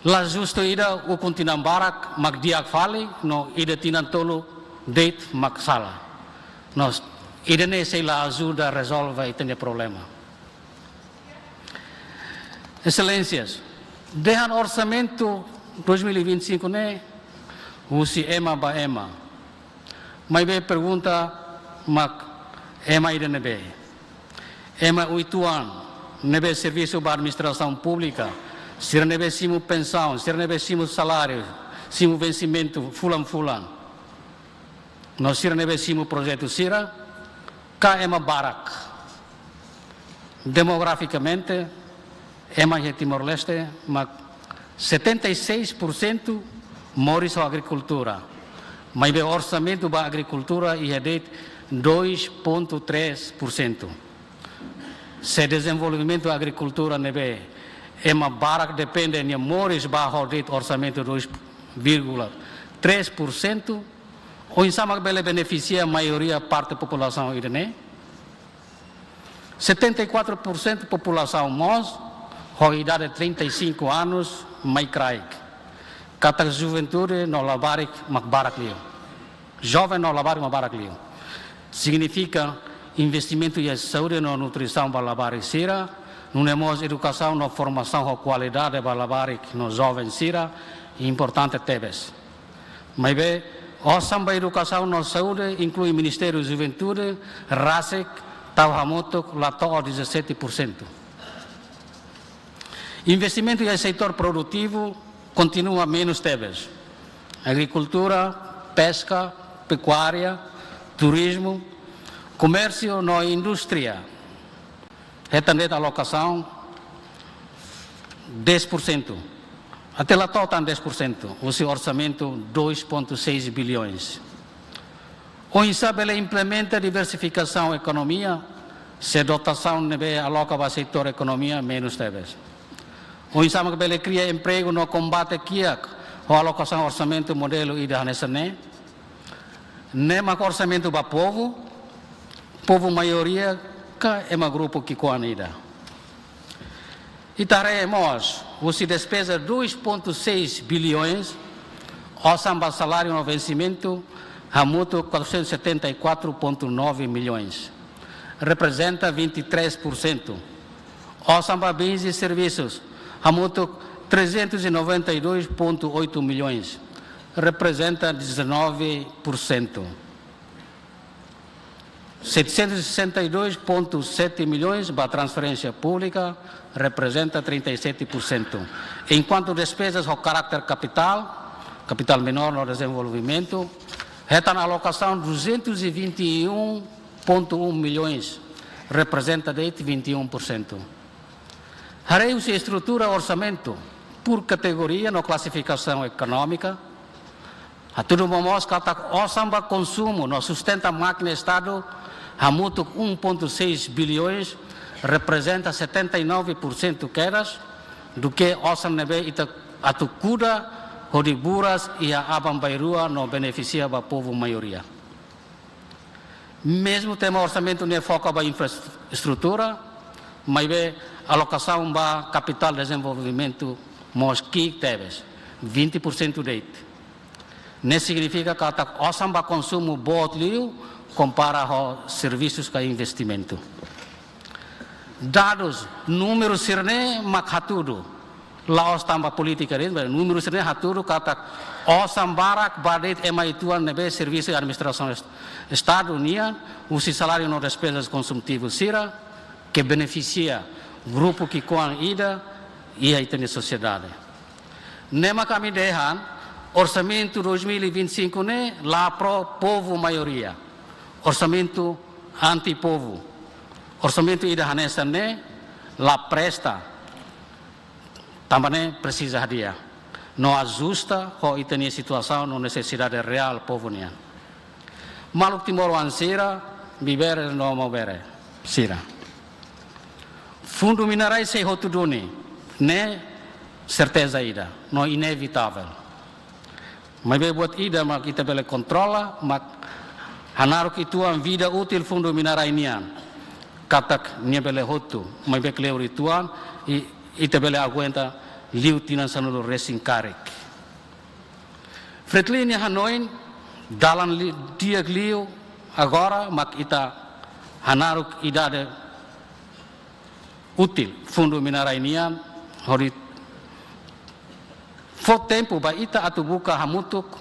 La justo ida o continam barak mak diak fali no ida tinan tolo date mak sala. Nós ida ne sei la ajuda a resolver este problema. Excelências, dehan orçamento 2025 ne usi ema ba ema. Mai be pergunta mak ema ida nebe. Ema uituan nebe serviço ba administração pública. Se não tivéssemos pensão, se não tivéssemos salário, se não vencimento fulan. Nós se não tivéssemos projeto Sira, cá é uma barak. Demograficamente, é mais Timor-Leste, mas 76% morre só agricultura. Mas o orçamento da agricultura é de 2,3%. Se desenvolvimento da agricultura não é uma barak depende de mores bajo de orçamento 2,3%, ou em sama que beneficia a maioria parte da população irene. 74% da população mos, com idade de 35 anos, mais craig. Kata juventude no labarik mak barak liu. Jovem no labarik mak barak liu. Significa investimento em saúde e nutrição para labarik sira. Não temos educação, não formação com qualidade para lavar nos jovens sira, importante tebes. Mas bem, a educação na saúde inclui Ministério da Juventude, RASEC, Tauhamoto, Lato 17%. Investimento em setor produtivo continua menos tebes. Agricultura, pesca, pecuária, turismo, comércio na indústria. Retandeta alocação 10%. Até lá está 10%. O seu orçamento 2,6 bilhões. O INSAB implementa diversificação da economia, se a dotação nebe aloca para o setor economia menos teves. O INSAB que cria emprego no combate kiak, a alocação orçamento modelo ida hanesane. Nema orçamento para povo maioria é um grupo que coanida. E taremos, se despesa 2,6 bilhões, o samba salário no vencimento, a mútuo 474,9 milhões. Representa 23%. O samba bens e serviços, a mútuo 392,8 milhões. Representa 19%. 762,7 milhões para transferência pública, representa 37%. Enquanto despesas com caráter capital menor no desenvolvimento, está na alocação 221,1 milhões, representa 21%. Harei-se estrutura orçamento por categoria na classificação econômica. A tudo momento, o samba consumo, no sustenta a máquina Estado, a mútuo 1,6 bilhões, representa 79% quedas do que o Sanebe a Tucuda, Hodiburas e a Abambairua não beneficia para o povo maioria. Mesmo temos orçamento que foca para a infraestrutura, mas a alocação para capital de desenvolvimento, mas que temos 20% dele. Não significa que o samba consumo bom compara com serviços que investimento. Dados, números sirne makhatudo. Lá o samba política números sirne hatudo kata o sambarak badet emaituan nebe serviço de administração Estado União, o salário no despesas consumptivas sira que beneficia grupo que com ida e a sociedade. Nema kami dehan orçamento 2025 ne lá pro povo maioria. Orçamento anti-povo. Orçamento ida hanesa ne lá presta. Também precisa dia. Não ajusta com a situação, não necessidade real povo nian. Maluk Timor Ansira, viver no mover. Sira. Fundo minerais se hotuduni, ne certeza ida, não inevitável. Mas buat ida mak kita bele controla, mak hanaru kituan vida útil fundo minerais nian. Katak nia bele hotu, mas be kleur ituan e ita bele aguenta liu tina sanulu racing karik. Fretlini Hanoi dalam dia liu agora mak ita hanaruk idade útil fundo minerainia hori fo tempo ba ita atu buka hamutuk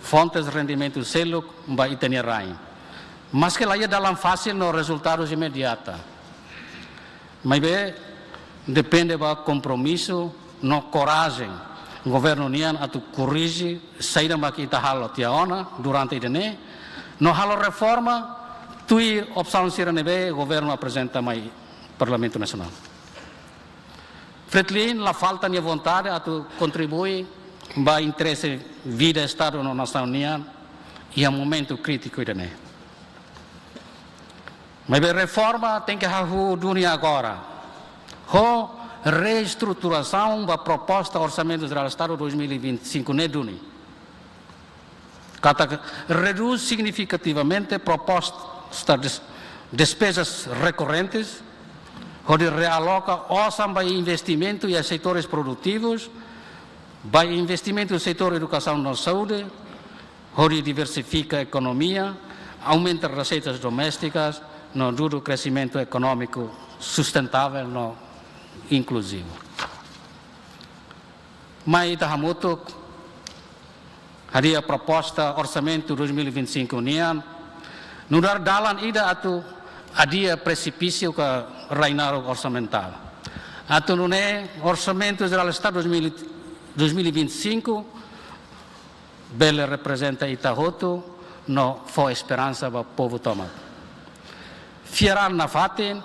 fontes rendimento seluk ba ita ni rain. Mas que lá dalam fácil no resultados imediata. Mas bem, depende do compromisso, no coragem. O governo nian atu corrige, saída ba kita halo tiaona durante idene, no halo reforma, tui opção siranebe, o governo apresenta mai Parlamento Nacional. Fretlin, la falta de vontade atu contribui ba interesse vida Estado no nação nian e a momento crítico idene. Mas a reforma tem que haver dunia agora. A reestruturação da proposta Orçamento Geral do Estado 2025 não é dunia. Reduz significativamente a proposta de despesas recorrentes, onde realoca orçam para investimento e setores produtivos, para investimento no setor da educação e saúde, onde diversifica a economia, aumenta as receitas domésticas, no duro crescimento econômico sustentável, no inclusivo. Mas itahamutuk, haria proposta orçamento 2025 nian, no dar dalan ida atu adia precipício que reinar orçamental. Atu no ne orçamento geral Estado 2025, bele representa itahotu, no fo esperança para o povo tomado. Fieral na fatin,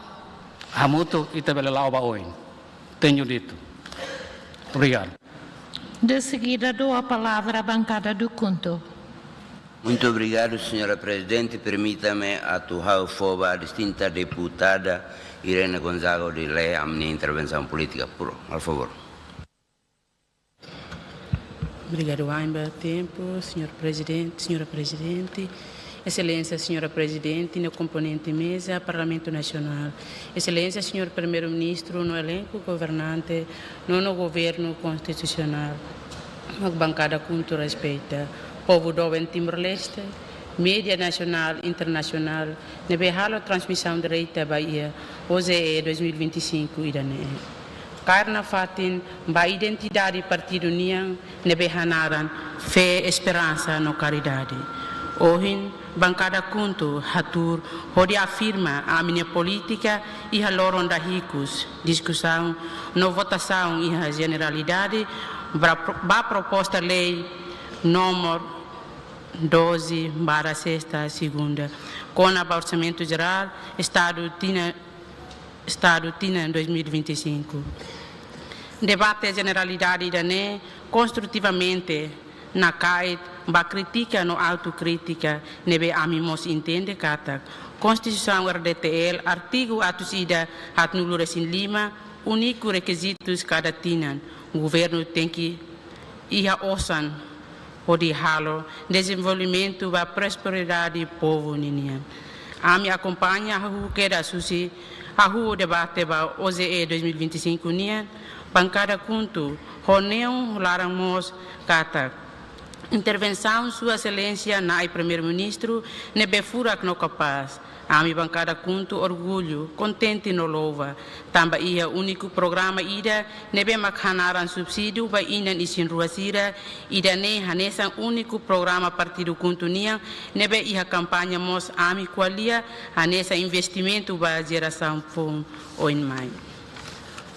hamuto itabele lauba oin. Tenho dito. Obrigado. De seguida dou a palavra à bancada do Kunto. Muito obrigado, senhora Presidente. Permita-me atuar a distinta deputada Irene Gonzaga de Lé a minha intervenção política. Por favor. Obrigado, Weinberg. Tempo, senhora Presidente. Excelência, senhora Presidente, no componente mesa, Parlamento Nacional. Excelência, senhor Primeiro-Ministro, no elenco governante, no governo constitucional. A bancada Kunto respeita. Povo do Timor-Leste, mídia nacional e internacional, nebe halo transmissão direita Bahia, OZE 2025 idane. Karna fatin, ba identidade partido niang, nebe hanaran, fé, esperança no caridade. Ohin, bancada Kunto, hatur, hodi afirma a minha política e a loron da ricos, discussão, no votação e a generalidade, ba proposta lei número 12/6/2, com o orçamento geral, Estado tina em 2025. Debate a generalidade da NE, construtivamente, na CAIT, ba crítica no autocrítica, nebe amimos entende kata. Constituição RDTL, artigo atusida at nulures in Lima, único requisitos cada tinan. O governo tem que ir a osan, o de halo, desenvolvimento da prosperidade do povo ninian. A me acompanha a queda susi, a rua debate ba OZE 2025 nian, bancada Kunto, Roneon Laramos kata. Intervenção Sua Excelência na Primeiro-Ministro, nebe furak no capaz. A minha bancada Kunto orgulho, contente no louva. Também ia único programa ida, nebe makhanaran subsídio ba inan isin ruasira, ida ne hanesan único programa partido Kunto nia, nebe ia campanha mos ami qualia, hanesa investimento ba geração fom oin mai.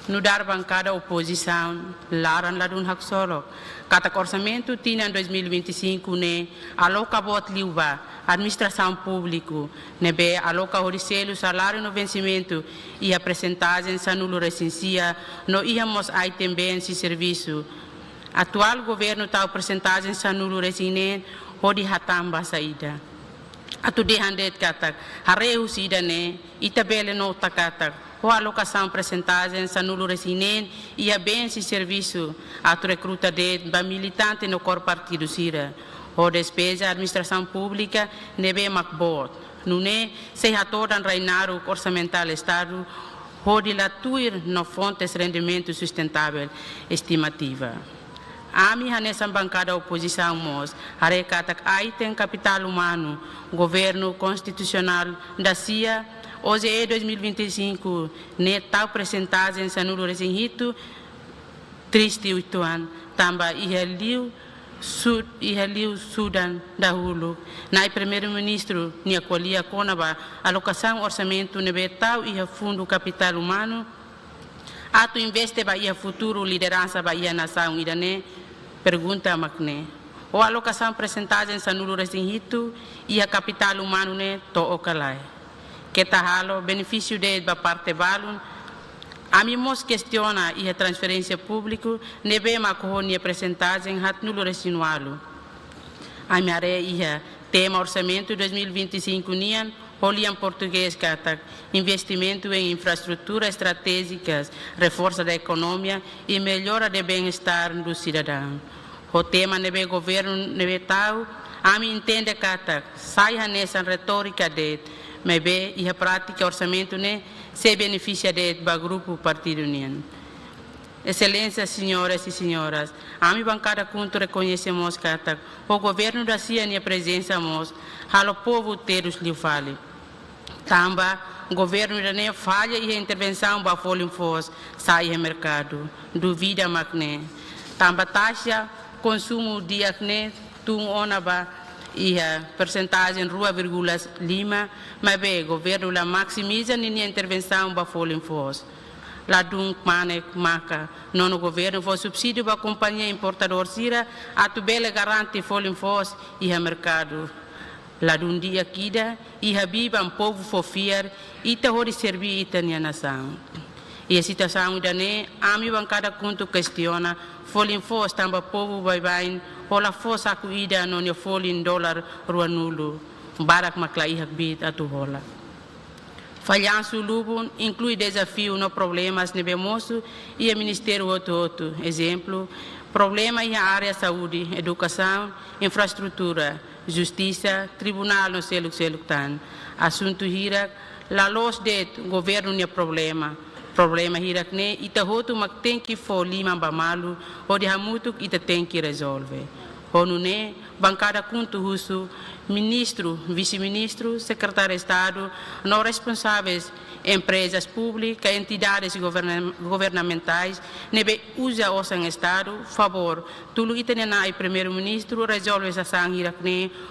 No dar bancada oposição, laran ladun haksolo. Kata orçamento tinha em 2025 ne aloca bot liuba, administração pública, nebe aloca oricelo salário no vencimento e a percentagem sanulo recensia, no íamos aí também esse serviço. Atual governo tal percentagem sanulo resinen, hodi hatamba saída. Atu de handet kata, hareu sida ne, itabele no takata. O alocação percentagem sanulo resinen e a bem esse serviço a recruta de militante no corpo partido sira. O despesa administração pública nebe macbot. Não é se hatoran reinar o orçamental estado onde latuir no fontes de rendimento sustentável estimativa. A minha nessa bancada oposição mos arecata aí tem capital humano, governo constitucional da CIA, hoje é 2025, né tal percentagem sanulo resinhito, triste 8 anos, também ihaliu Sudan da Hulu, na primeiro-ministro nia qualia conaba alocação orçamento nebe tal e fundo capital humano, ato investe ba ia futuro liderança ba ia nação irane. Pergunta makne. O alocação percentagem sanulo resinhito e a capital humano ne to okalai. Que tahalo benefício de ba parte balun. A mim mos questiona e a transferência pública nebe makohonia percentagem hat nulo resinualo. A minha ia tema orçamento 2025 nian Oliam português kata investimento em infraestruturas estratégicas, reforço da economia e melhora do bem-estar do cidadão. O tema nebe governo nebe tal, a mim entende kata saia nessa retórica de mebe e a prática orçamento ne se beneficia de ba grupo Partido União. Excelências, senhoras e senhoras, a minha bancada junto reconhecemos que o governo da CIA e a presença mos, o povo ter os lhe fale. Também o governo iraniano falha e a intervenção da folha fos sai ao mercado, duvida macne. Também taxa consumo de acne, onaba e a percentagem rua vírgula lima, mas bem, o governo la maximiza a intervenção da folha fos. Lá dum maca no governo foi subsídio para a companhia importadora sira a tubela garante folha fos e a mercado. Lá dum dia kida e a biba povo fofiar e te hori servir itania nação. E a situação idane a mi bancada conto questiona folha fos tamba povo vai ou la fos acuida no ne folha dólar rua nulo barak maklai hakbit atu hola. Falhanço Lubun inclui desafio no problemas nebemoso e o Ministério outro. Exemplo, problema em área saúde, educação, infraestrutura, justiça, tribunal no selo-tan. Assunto hirak, la los de governo ne problema. Problema hirak ne, ita hotu mak tem que for lima bamalu, ou de hamutuk ita tem que resolver. Onu ne, bancada kuntu husu, ministro, vice-ministro, secretário de Estado, não responsáveis, empresas públicas, entidades governamentais, nebe usa o sem Estado, favor, tudo que tem na primeiro-ministro resolve essa sangue,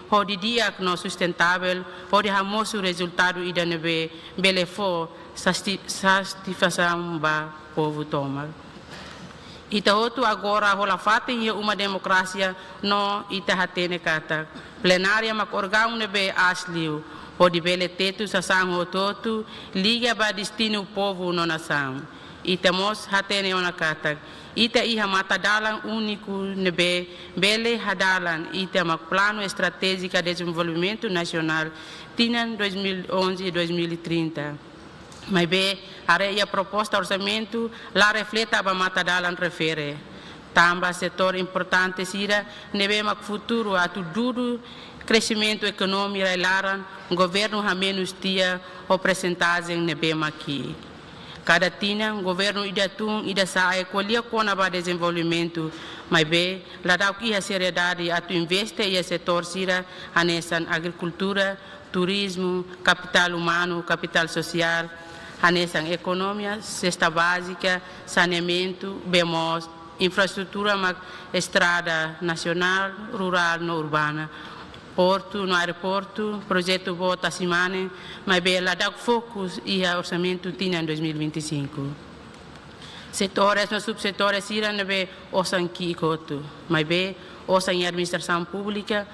o de dia não sustentável, o de hamoso resultado e da nebe belefo satisfação ba povo toma. Ita outro agora rola fato em uma democracia no ita hatene kata plenária mak orgão nebe asliu o de bele teto sa sango toto liga ba destino povo no nação ita mos hatene ona kata ita iha mata dalan único nebe bele hadalan ita mak plano estratégico de desenvolvimento nacional tinan 2011 e 2030. Mas bem, a proposta de orçamento lá reflete a matadalan refere. Também setor importante sira nebema futuro a tudo crescimento econômico laran governo a menos dia o percentagem nebema aqui. Cada tina governo ida sai colher com a desenvolvimento, mas bem, lá dá que a seriedade a tu investe e a setor sira a nessa agricultura, turismo, capital humano, capital social. A nessa economia, cesta básica, saneamento, bemos, infraestrutura, estrada nacional, rural, no urbana, porto, no aeroporto, projeto Bota Simane, mas bem, lá dá foco e o orçamento tinha em 2025. Setores, no subsetores, irão ver osan kikoto, mas bem, osan em administração pública,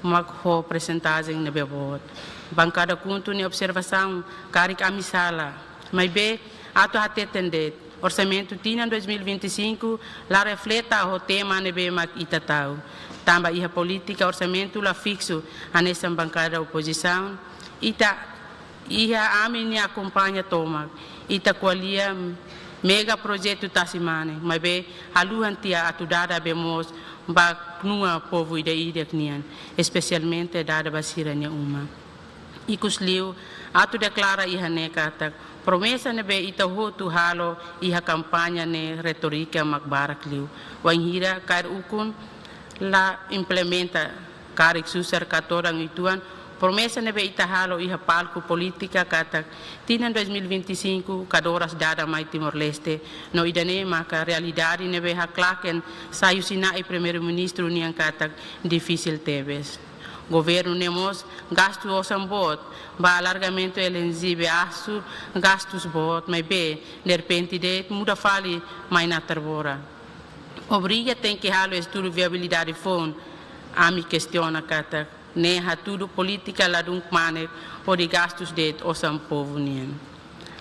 mas com percentagem nebe voto. Bancada conto em observação, carik amisala. Mas bem, ato até atender. Orçamento tinha em 2025, lá reflete o tema nebe mak itatau. Também a política orçamento lá fixo a nessa bancada oposição. Ita a minha acompanha toma. Ita qualia mega projeto tasimane. Mas bem, a luantia atudada bemos ba numa povo ida knian, especialmente dada basira nia uma. E cusliu ato declara ihane kata Promessa nebe itahu tu halo iha kampanya ne retorika makbarak liu. Wanghira kar ukun la implementa karik susar katorang ituan. Promessa nebe itahalo iha palco politika kata tinan 2025 kadoras dada mai Timor-Leste no idane maka realidade nebe haklaken sayu sinai primeiro-ministro niang kata difícil tebes. Governo nemos gasto osambot ba alargamento elenzibe asu gastos bot mai be de repente de muda fali mai na tarbora. Obriga tem que halo estudo viabilidade fon a mi questiona kata ne ha tudo política la dunk mane o de gastos de osam povo nien.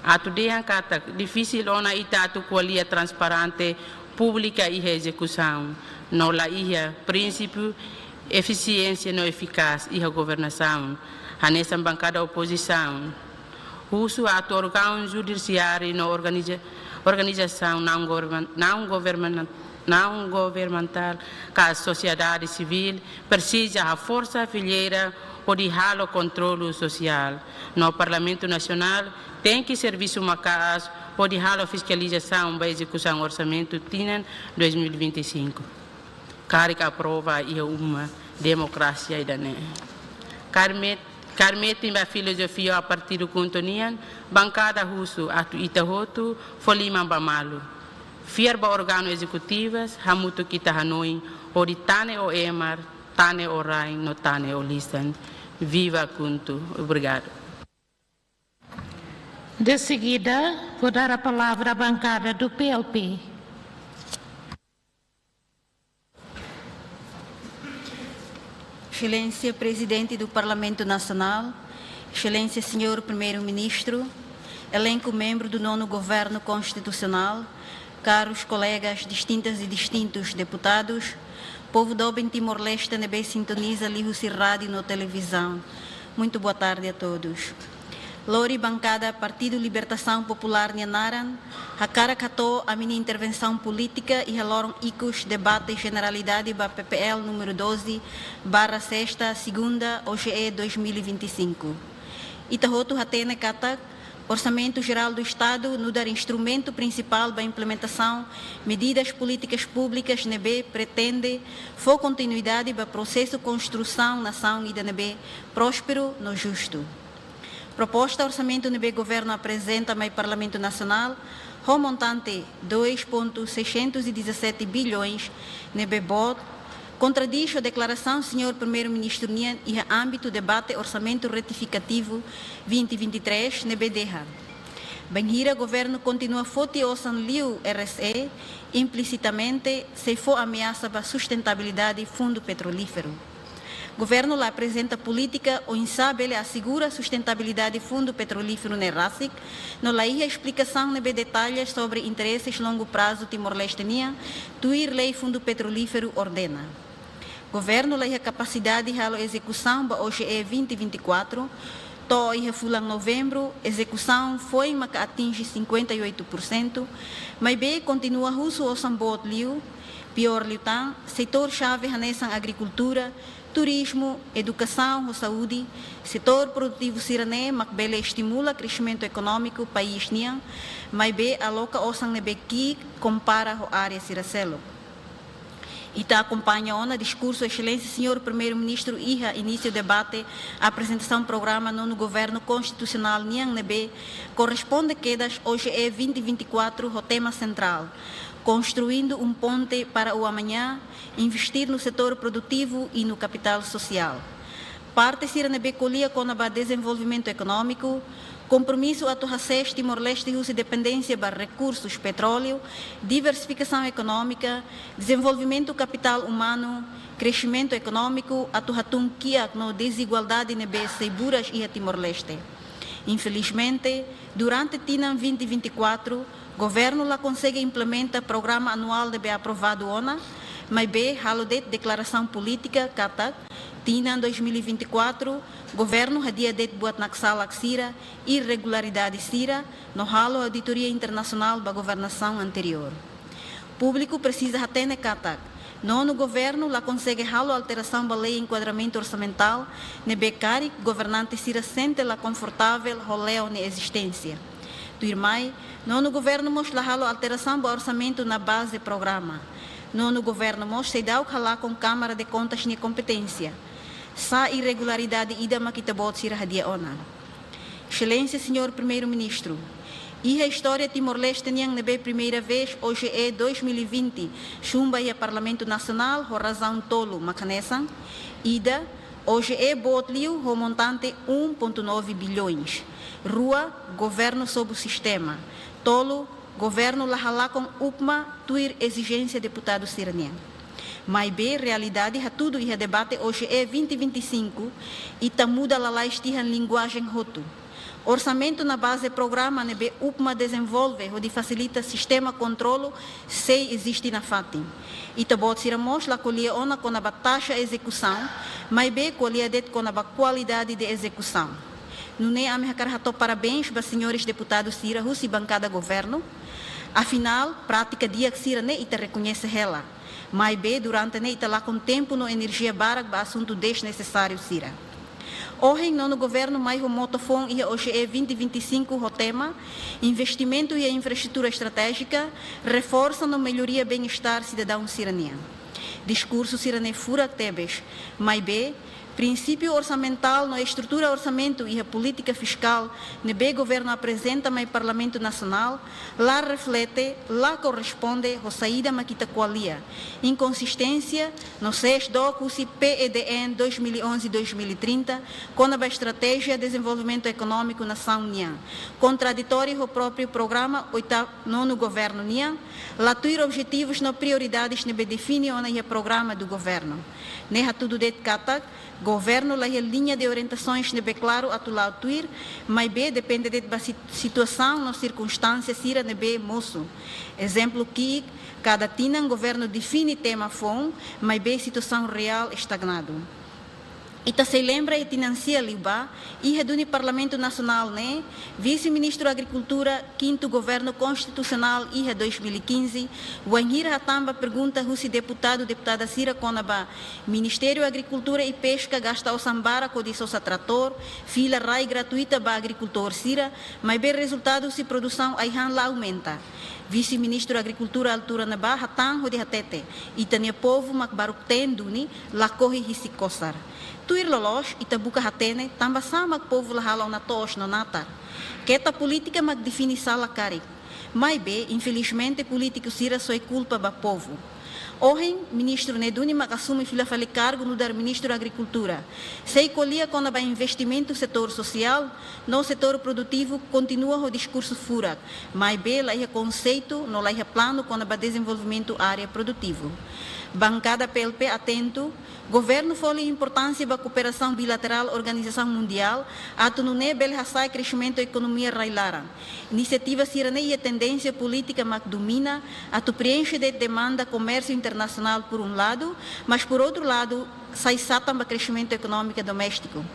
Atu dehan kata difícil ona itatu qualia transparente pública e execução no la ia princípio eficiência no eficaz e a governação a nessa bancada oposição uso a órgão judiciário no organização não governamental que a sociedade civil precisa a força filheira ou de halo controle social no Parlamento Nacional tem que serviço macas ou de halo fiscalização para execução orçamento TINAN 2025 Carrick aprova e uma democracia e dané. Carmete a filosofia a partir do contonian, bancada russo atu itahotu, folima bamalu. Fierba organo executivas, hamuto kita hanoi, ori tane o emar, tane o rain, no tane o lisan. Viva Kuntu. Obrigado. De seguida, vou dar a palavra à bancada do PLP. Excelência Presidente do Parlamento Nacional, Excelência Senhor Primeiro-Ministro, elenco membro do 9º Governo Constitucional, caros colegas distintas e distintos deputados, povo do Oben Timor-Leste nebe sintoniza Lihusi Rádio no televisão. Muito boa tarde a todos. Lori bancada Partido Libertação Popular Nianaran, Hakara Kato a minha intervenção política e haloram icos debate generalidade ba PPL número 12/6 segunda OGE 2025. Itahoto Hatene Katak, Orçamento Geral do Estado no dar instrumento principal para a implementação medidas políticas públicas nebe pretende for continuidade para processo construção nação e da nebe próspero no justo. Proposta orçamento NB Governo apresenta ao Parlamento Nacional o montante 2,617 bilhões NB BOT, contradiz a declaração Senhor Primeiro-Ministro Nian e a âmbito debate orçamento retificativo 2023 NB DEHA. Banhira Governo continua forte osan liu RSE, implicitamente se for ameaça para a sustentabilidade fundo petrolífero. Governo lá apresenta política ou insabe ele assegura a sustentabilidade fundo petrolífero na RASIC, no lá ia explicação nebe detalhes sobre interesses longo prazo Timor-Leste nia, tuir lei fundo petrolífero ordena. Governo lá ia capacidade de execução para OGE 2024, to ia fulan novembro, execução foi mas atinge 58%, mas bem continua russo o sambot liu, pior liu tan, setor chave hanesan agricultura, turismo, educação, saúde, setor produtivo sirané, macbele estimula crescimento econômico país nian, mas be aloca osan nebeki compara a área siracelo. Ita acompanha o discurso excelência senhor primeiro-ministro iha início debate a apresentação programa no governo constitucional nian nebe corresponde quedas hoje é 2024 o tema central. Construindo um ponte para o amanhã, investir no setor produtivo e no capital social. Parte Siranebe colia com o desenvolvimento econômico, compromisso a torraces Timor-Leste e dependência para recursos petróleo, diversificação econômica, desenvolvimento capital humano, crescimento econômico, a torratum kia no desigualdade nebe seguras e a Timor-Leste. Infelizmente, durante TINAN 2024, o governo lá consegue implementar programa anual de aprovado ONA, mas bem, halo de declaração política, CATAC, TINAN 2024, governo hadia de buat naksala sira, irregularidade sira, no halo auditoria internacional da governação anterior. Público precisa ter CATAC. No governo lá consegue halo alteração da lei enquadramento orçamental, ne becari governante sira sente lá confortável roleo na existência. Do irmãe, no governo mos lahalo alteração do orçamento na base programa. No governo mos se dá o calar com Câmara de Contas nem competência. Sa irregularidade ida maquitabot sira hadia ona. Excelência, senhor primeiro-ministro, e a história Timor-Leste tinha nebe primeira vez hoje é 2020, chumba e Parlamento Nacional, ho razão tolo macanesan, ida hoje é botliu ho montante 1,9 bilhões. Rua, governo sob o sistema. Tolo, governo lahala com UPMA, tuir exigência deputado siranian. Mas bem, realidade, ha tudo e ha debate hoje é 2025 e ta muda la laistia linguagem roto. Orçamento na base programa nebe UPMA desenvolve onde facilita sistema controlo se existe na FATIM. E tabot siramos la colia ona com a taxa execução, mas bem colia det com a qualidade de execução. Não é a minha carrato parabéns para senhores deputados Sira, Russi bancada governo. Afinal, prática dia que Sira ne ita reconhece ela. Mas bem durante ne ita lá com tempo no energia barak para assunto desnecessário Sira. Hoje, no governo, mais o motofone e hoje é 2025 o tema, investimento e infraestrutura estratégica, reforçam a melhoria bem-estar cidadão siraniano. Discurso sirane fura tebes, mas bem, princípio orçamental na estrutura orçamento e a política fiscal, nebe governo apresenta mais Parlamento Nacional, lá reflete, lá corresponde a saída maquita qualia, inconsistência no SES DOCUSI PEDN 2011-2030, com a estratégia de desenvolvimento econômico nação União, contraditório ao próprio programa 9º governo União, latuir objetivos no prioridades nebe define o programa do governo. Neha tudo det katak, governo lá a linha de orientações nebe claro atular tuir, mas bem depende da situação, nas circunstâncias sira nebe moço. Exemplo que cada tinam governo define tema fom, mas bem situação real estagnado. Ita se lembra e financia Liba e redune Parlamento Nacional, né? Vice-ministro da Agricultura, 5º Governo Constitucional e 2015, Wanhira Hatamba pergunta se deputada Sira Conaba, Ministério da Agricultura e Pesca gasta o sambara com o trator, fila rai gratuita para agricultor Sira, mas bem resultado se produção aihan lá aumenta. Vice-ministro da Agricultura altura na barra tanho de hatete, e tania povo macbaruk tenduni, lá corre risicosar. Tuir lolos e tabuca hatene, tamba sama povo lahala na tos no nata. Queta política mag define sala cari. Mas bem, infelizmente, político sira só é culpa do povo. Hoje, ministro Neduni mag assume fila fale cargo no dar ministro da Agricultura. Se colia com o investimento no setor social, no setor produtivo continua o discurso fura, mas bem, lá é conceito, no lá é plano com o desenvolvimento área produtivo. Bancada PLP atento, governo foi importância da cooperação bilateral Organização Mundial, ato no nebel hasai crescimento da economia railara. Iniciativa sirane e tendência política mas domina, ato preenche de demanda comércio internacional por um lado, mas por outro lado, sai satam para crescimento econômico doméstico.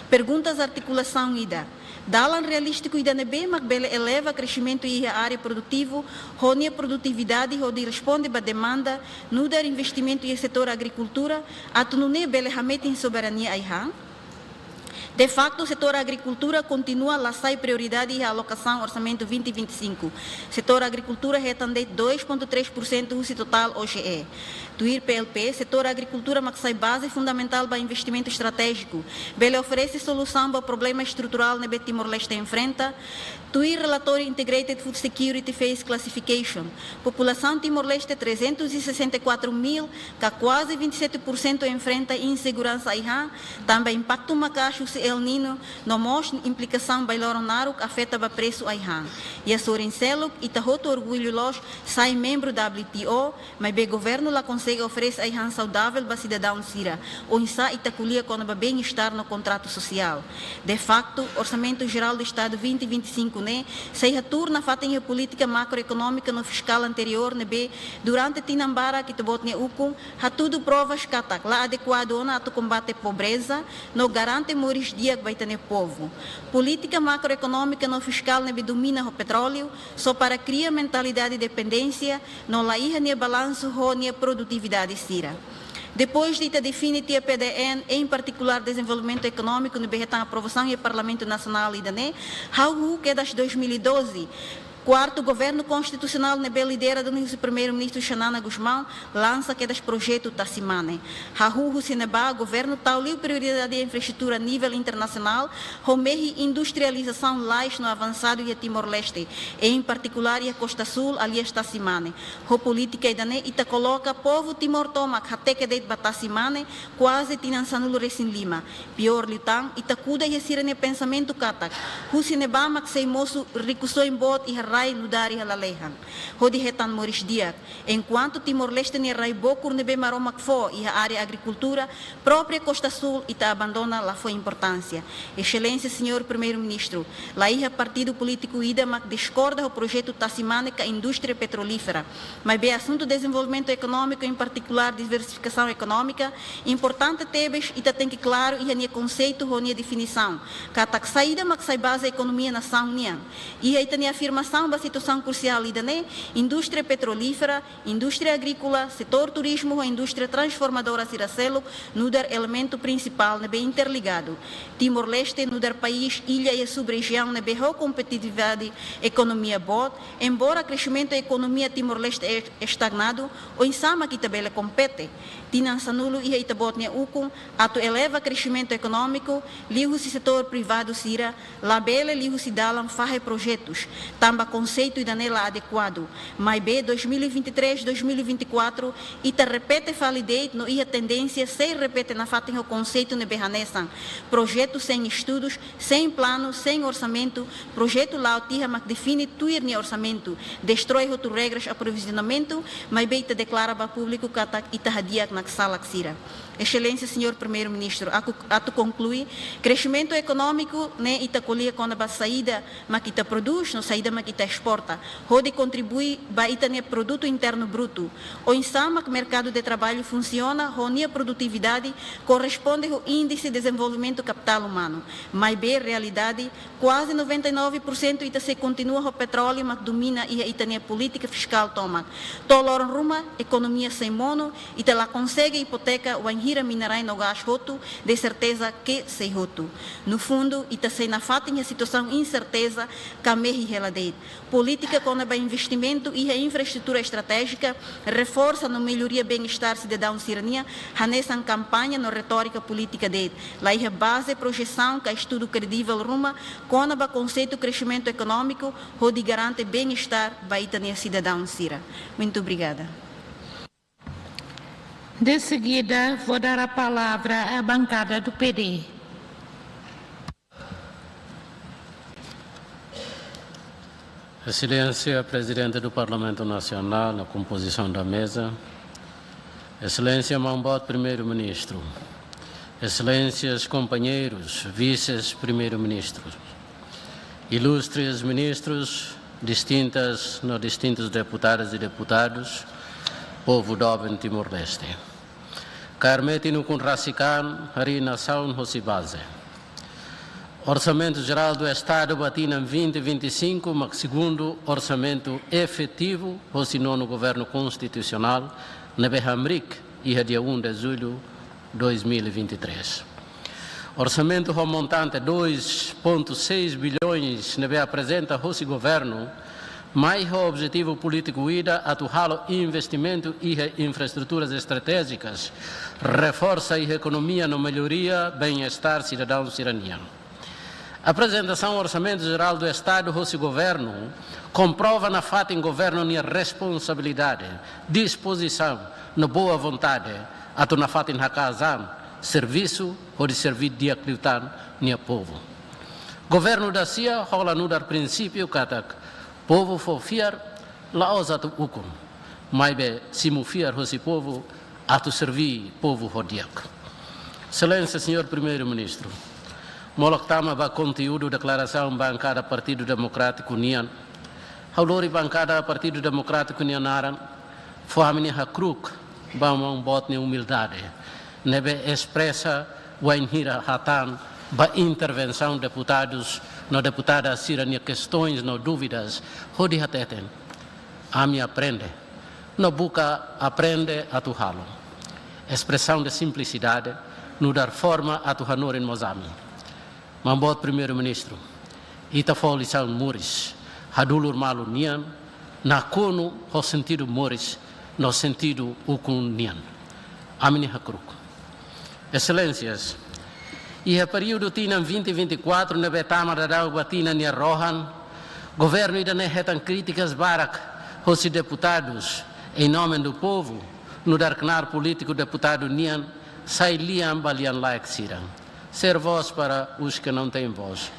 Perguntas articulação ida. Dalan realístico e danebe magbele eleva crescimento e a área produtivo, ronia produtividade, onde responde à demanda, no dar investimento e setor agricultura, atunune bele hamete em soberania aihan. De facto, o setor agricultura continua a sai prioridade e a alocação orçamento 2025. Setor agricultura retende 2,3% do total OGE. Tuir PLP, setor agricultura maxai base fundamental para investimento estratégico. Bele oferece solução para o problema estrutural que Timor-Leste enfrenta. Tuir relatório Integrated Food Security Phase Classification. População Timor-Leste 364 mil, que quase 27% enfrenta insegurança aihan. Também impacto macacho se El Nino, no mostra implicação bailoronaro que afeta o preço aihan. E a Sorencelo, e tahoto orgulho los, sai membro da WTO, mas o governo lá consegue oferecer aihan saudável para cidadão sira, ou insa itaculia com o bem-estar no contrato social. De facto, Orçamento Geral do Estado 2025, né, se retorna fatem a política macroeconômica no fiscal anterior, né, durante Tinambara, que te botne ukun, ha tudo provas katak, lá adequado na to combate pobreza, no garante moris dia que vai ter povo. Política macroeconômica no fiscal ne domina o petróleo, só para criar mentalidade de dependência, no laíha ne balanço ho ne produtividade sira. Depois de definir a PDN, em particular desenvolvimento econômico, no Berretan aprovação e Parlamento Nacional e Dané, que é das 2012. Quarto, governo constitucional na lidera do primeiro-ministro Xanana Guzmão lança que é das projetos Tassimane. Rahu Sineba, governo tal liu prioridade de infraestrutura a nível internacional, romehi industrialização lais no avançado e a Timor-Leste, em particular e a Costa Sul, aliás Tassimane. Ro política e dané ita coloca povo Timor-Tomac até que de Tassimane quase tinansanulo recém Lima. Pior liutang ita cuda e sirene pensamento katak. Hu Sineba mak sei moço recusou em bot e rai no dar e halalehan. Hodi retan Moris Diak. Enquanto Timor-Leste ne rai bokur nebe maromak fo e a área agricultura, própria Costa Sul ita abandona lá foi importância. Excelência, senhor primeiro-ministro, lá ia partido político ida mak discorda o projeto Tassimane com a indústria petrolífera. Mas bem assunto desenvolvimento econômico, em particular diversificação econômica, importante tebes ita tem que claro e a conceito ou a definição. Katak saída mak sai base a economia nação nian. E aí tem afirmação da situação crucial e dané indústria petrolífera, indústria agrícola, setor turismo, a indústria transformadora Ciracelo, no dar elemento principal, né, bem interligado. Timor-Leste, no dar país, ilha e sub-região, né, bem competitividade, economia boa, embora o crescimento da economia Timor-Leste é estagnado, o insama que também compete. Tinansanulo e Itabotnia Ukun, ato eleva crescimento econômico, liu se setor privado sira, labele liu se dalam farre projetos, tamba conceito e danela adequado. Mas B 2023-2024, ita repete validate no ia tendência sem repete na fatem o conceito ne berranesan. Projeto sem estudos, sem plano, sem orçamento, projeto lá tia mak define tuir ni orçamento, destrói outras regras aprovisionamento, mas B ita declara para público katak ita hadiak na sala Xira. Excelência, senhor primeiro-ministro, ato conclui, crescimento econômico, né, ita colia quando a saída, mas ita produz, não saída, mas ita exporta, onde contribui, ba ita né produto interno bruto. O insama que o mercado de trabalho funciona, onde a produtividade corresponde ao índice de desenvolvimento capital humano. Mas bem, realidade, quase 99% ita se continua o petróleo, mas domina e ita né política fiscal toma. Toloram ruma, economia sem mono, ita lá consegue hipoteca o hira minerais no gás roto, de certeza que sei roto. No fundo, ita sei na fatinha situação incerteza, camehi reladeira. Política com o investimento e a infraestrutura estratégica, reforça no melhoria bem-estar cidadão cidadania, nessa campanha no retórica política dele. Lá é base projeção que estudo credível ruma, com o conceito crescimento econômico, onde garante bem-estar baita ne cidadão cira. Muito obrigada. De seguida, vou dar a palavra à bancada do PD. Excelência Presidente do Parlamento Nacional, na composição da mesa, Excelência Mambot Primeiro-Ministro, Excelências companheiros, vices-primeiro-ministros, ilustres ministros, distintos deputadas e deputados, povo do Timor-Leste. Carmeti no Kunrasikan, Hari Nação Hosibase. Orçamento Geral do Estado batina em 2025, mas segundo orçamento efetivo, assinou no Governo Constitucional, na Behamrik, e dia 1 de julho de 2023. Orçamento com montante 2,6 bilhões, na apresenta o Governo, mais o objetivo político ida atuar o investimento e infraestruturas estratégicas, reforça a economia na melhoria, bem-estar cidadão e cidadania. A apresentação do Orçamento Geral do Estado do Governo comprova na fato em governo a responsabilidade, disposição, na boa vontade, a na fato em casa, serviço ou de servir de acreditar no povo. Governo da CIA rola no dar princípio katak povo for fiar la osatu ukum, mas be se mu fiar o povo atu servir povo hodiak. Excelência, senhor primeiro-ministro, moloctama ba conteúdo declaração bancada Partido Democrático União, haulori bancada Partido Democrático União aran, foamini hakruk ba mong botne humildade, nebe expressa wainhira hatan ba intervenção deputados no deputada sirania questões no dúvidas hodi hateten ami aprende no buka aprende atuhalo expressão de simplicidade, no dar forma a Tuhanor em Moçambique. Mambot primeiro-ministro, ita foi lição Moris, hadulur malu nian, na kono o sentido Moris, no sentido ukun nian. Amini hakruk. Excelências, e a período tinam 2024 na betama da água tina nia rohan, governo ainda não retam críticas barak, os deputados, em nome do povo, no dar canar político deputado nian, sai liam balian like siram. Ser voz para os que não têm voz.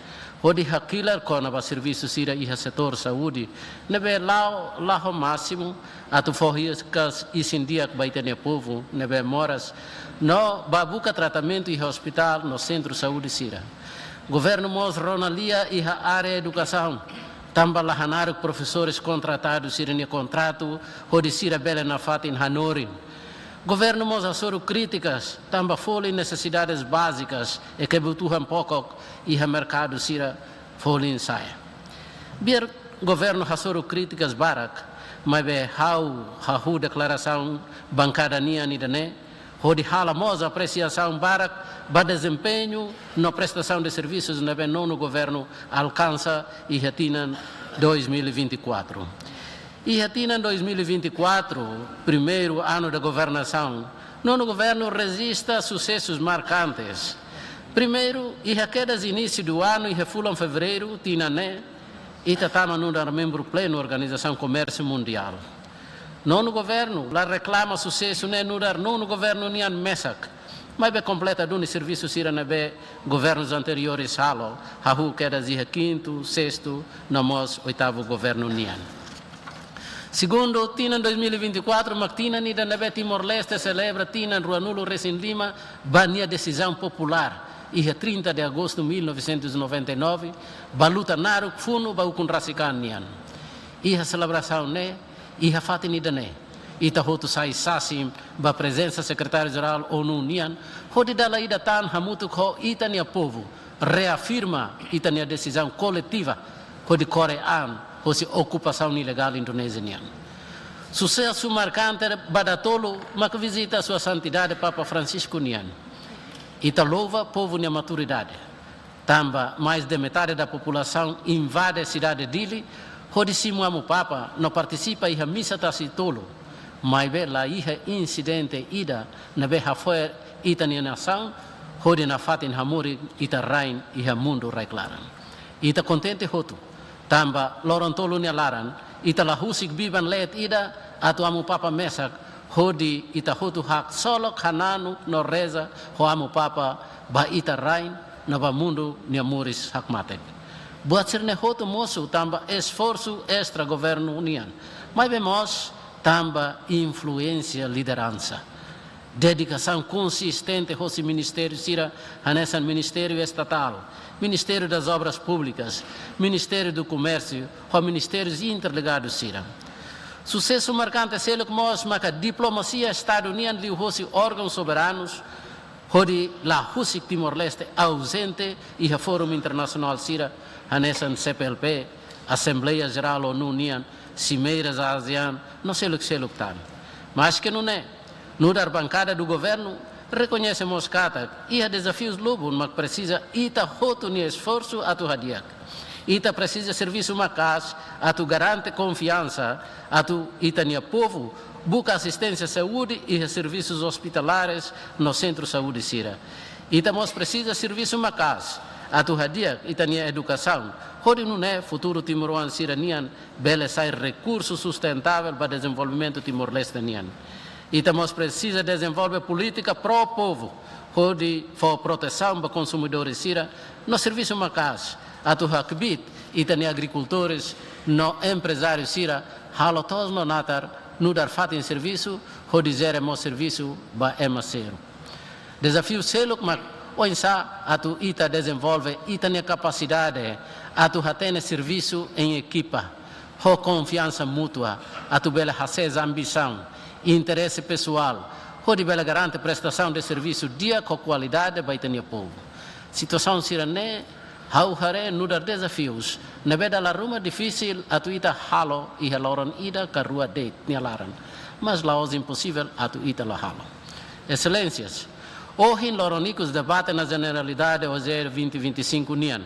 Odi hakilar kona ba serviço sira iha setor saúde, nebe lao o máximo, atu forrias kas isindiak baitene povo, nebe moras, no babuca tratamento e hospital no centro saúde sira. Governo mos ronalia iha área educação, tamba lahanar professores contratados sira ne contrato, odi sira bela na fatin hanorin. Governo mos assoro críticas, tamba folha necessidades básicas e que butuham pouco e o mercado sira folha ensaia. Bir governo assoro críticas barak, mas be hau declaração bancada nia ni dane, hodi hala mos apreciação barak, ba desempenho na prestação de serviços na be nono governo alcança e retinan 2024. E retina em 2024, primeiro ano da governação, nono governo resiste a sucessos marcantes. Primeiro, e a quedas início do ano e refulam fevereiro, tinane, e tatama não dar membro pleno da Organização Comércio Mundial. Nono governo, lá reclama sucesso, né, no dar nono governo nian mesak, mas be completa do serviço sira na be governos anteriores halo, hahu quedas e quinto, sexto, namos oitavo governo nian. Segundo, Tina em 2024, Mactina Nida Nebe Timor-Leste celebra Tina em Ruanulo Recém Lima, bania decisão popular. E a 30 de agosto de 1999, baluta naru funo baukun rasikan nian. E a celebração né, e a fati nida né. E ta hotu sai sasim, ba presença secretário-geral ONU nian, hodi dala ida tan hamutu ko itania povo, reafirma itania decisão coletiva, hodi corean, ou ocupação ilegal indonesiana. Sucesso marcante Badatolo, mas que visita a sua santidade Papa Francisco Nian. Ita louva povo na maturidade. Tamba mais de metade da população invade a cidade dele, onde simuamo Papa não participa e a missa tacitolo, mas vê lá e incidente ida na beha foi ita na nação, onde na fatin hamuri ita rain e a mundo reclaram. Ita contente hotu. Tamba lorontolo ni alaran, ita la husik biban let ida, atu amu papa mesak, hodi ita hotu hak solok hananu no reza, ho amu papa ba ita rain, na ba mundo ni amuris hak matek. Buat sirne hotu mosu tamba esforço extra governo unian, mas vemos tamba influência liderança. Dedicação consistente ao ministério sira, nesse ministério estatal, Ministério das Obras Públicas, Ministério do Comércio, ou Ministérios interligados sira. Sucesso marcante é que mostra que a diplomacia estadunidense e os órgãos soberanos, onde a Rússia Timor-Leste ausente e o Fórum Internacional sira, nesse CPLP, Assembleia Geral ONU nian, cimeiras ASEAN, não sei o que está. Mas que não é. No dar bancada do governo, reconhecemos que há desafios lobos, mas precisa ita hoto ni esforço a tu hadiak. Ita precisa serviço macas, a tu garante confiança, a tu ita ni povo, busca assistência saúde e serviços hospitalares no centro saúde sira. Ita mos precisa serviço macas, a tu hadiak, ita ni educação. Onde não é futuro timoruan sira nian, bele sai recurso sustentável para desenvolvimento timor-leste nian. E também precisa desenvolver política pró-povo, onde for proteção para consumidores sira, no serviço macas, a tu hakbit, e também agricultores, no empresários sira, halotos no natar, no dar fato em serviço, onde zeremos serviço para emaceiro. Desafio selo, mas onsa a tu ita desenvolve, ita nem capacidade, a tu hatene serviço em equipa, ho confiança mútua, a tu bela hacesa ambição, interesse pessoal, onde bela garante prestação de serviço dia com qualidade para o povo. Situação sirané, hauhare no dar desafios, na beda la ruma difícil a tu ita halo e haloran ida ka rua date ni alaran, mas laos impossível a tu ita la halo. Excelências, hoje em Loronicos debate na Generalidade OZE 2025 União.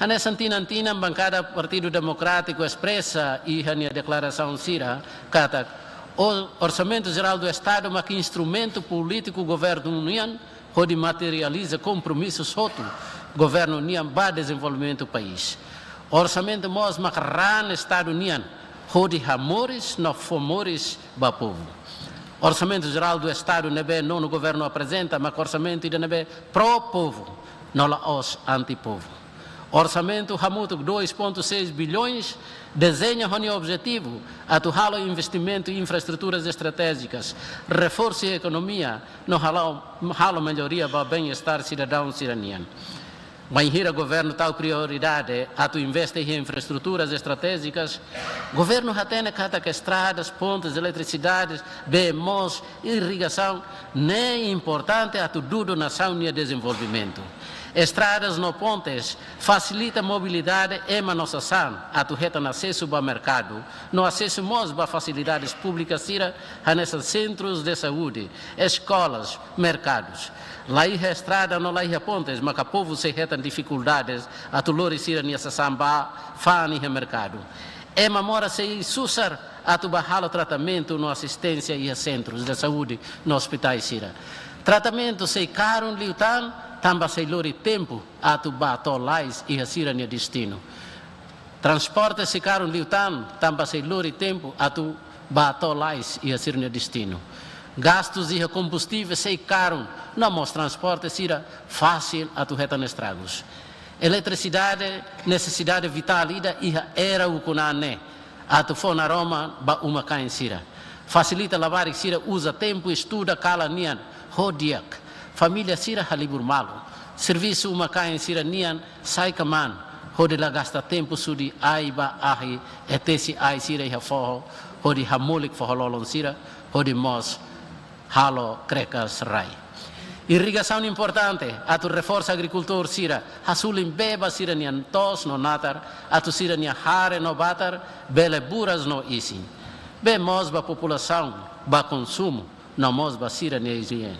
A Nessantina bancada Partido Democrático expressa e a declaração Cira, cata o Orçamento Geral do Estado, mas que instrumento político governo da União, onde materializa compromissos outro governo União para desenvolvimento do país. Orçamento mos macarran Estado União, onde amores não fomores para povo. Orçamento Geral do Estado não o governo apresenta, mas orçamento de nebe pró-povo, não lá os anti-povo. Orçamento Hamuto 2,6 bilhões desenha o objetivo atuar o investimento em infraestruturas estratégicas, reforço a economia, não halo melhoria para o bem-estar cidadão cidadania. Mas o governo tal prioridade atu investe em infraestruturas estratégicas, governo tem que estradas, pontes, eletricidade, BMOs, irrigação, nem importante atu tudo nação e desenvolvimento. Estradas no pontes facilita a mobilidade e manutenção, atu no acesso ao mercado, no acesso a facilidades públicas, a nesses centros de saúde, escolas, mercados. Lá a estrada não lá a pontes, mas o povo se retam dificuldades, a tulorisira nessa samba, fani no mercado. É mamora se susar a tu o tratamento no assistência e centros de saúde no hospitais sira. Tratamento se caro liutan, também se lori tempo a tu batolais e a sira no destino. Transporte se caro liutan, também se lori tempo a tu batolais e a sira no destino. Gastos e combustíveis se caro, não mos transporte sira fácil a tu retan estragos. Eletricidade, necessidade vital e era o kunane, a tu fona Roma ba uma cain sira. Facilita lavar sira usa tempo estuda cala nian hodiak. Família sira halibur malo. Serviço uma cain sira nian sai kaman. Hode la gasta tempo sudi aiba ahi etesi ai sira e forro. Hode hamolik forrolon sira. Hode mos halo crekas rai. Irrigação importante, a tu reforça agricultor sira, a sulim beba sira nian tos no natar, a tu sira nian hare no batar, bele buras no isin. Be mos ba população, ba consumo, no mos ba sira nian higiene.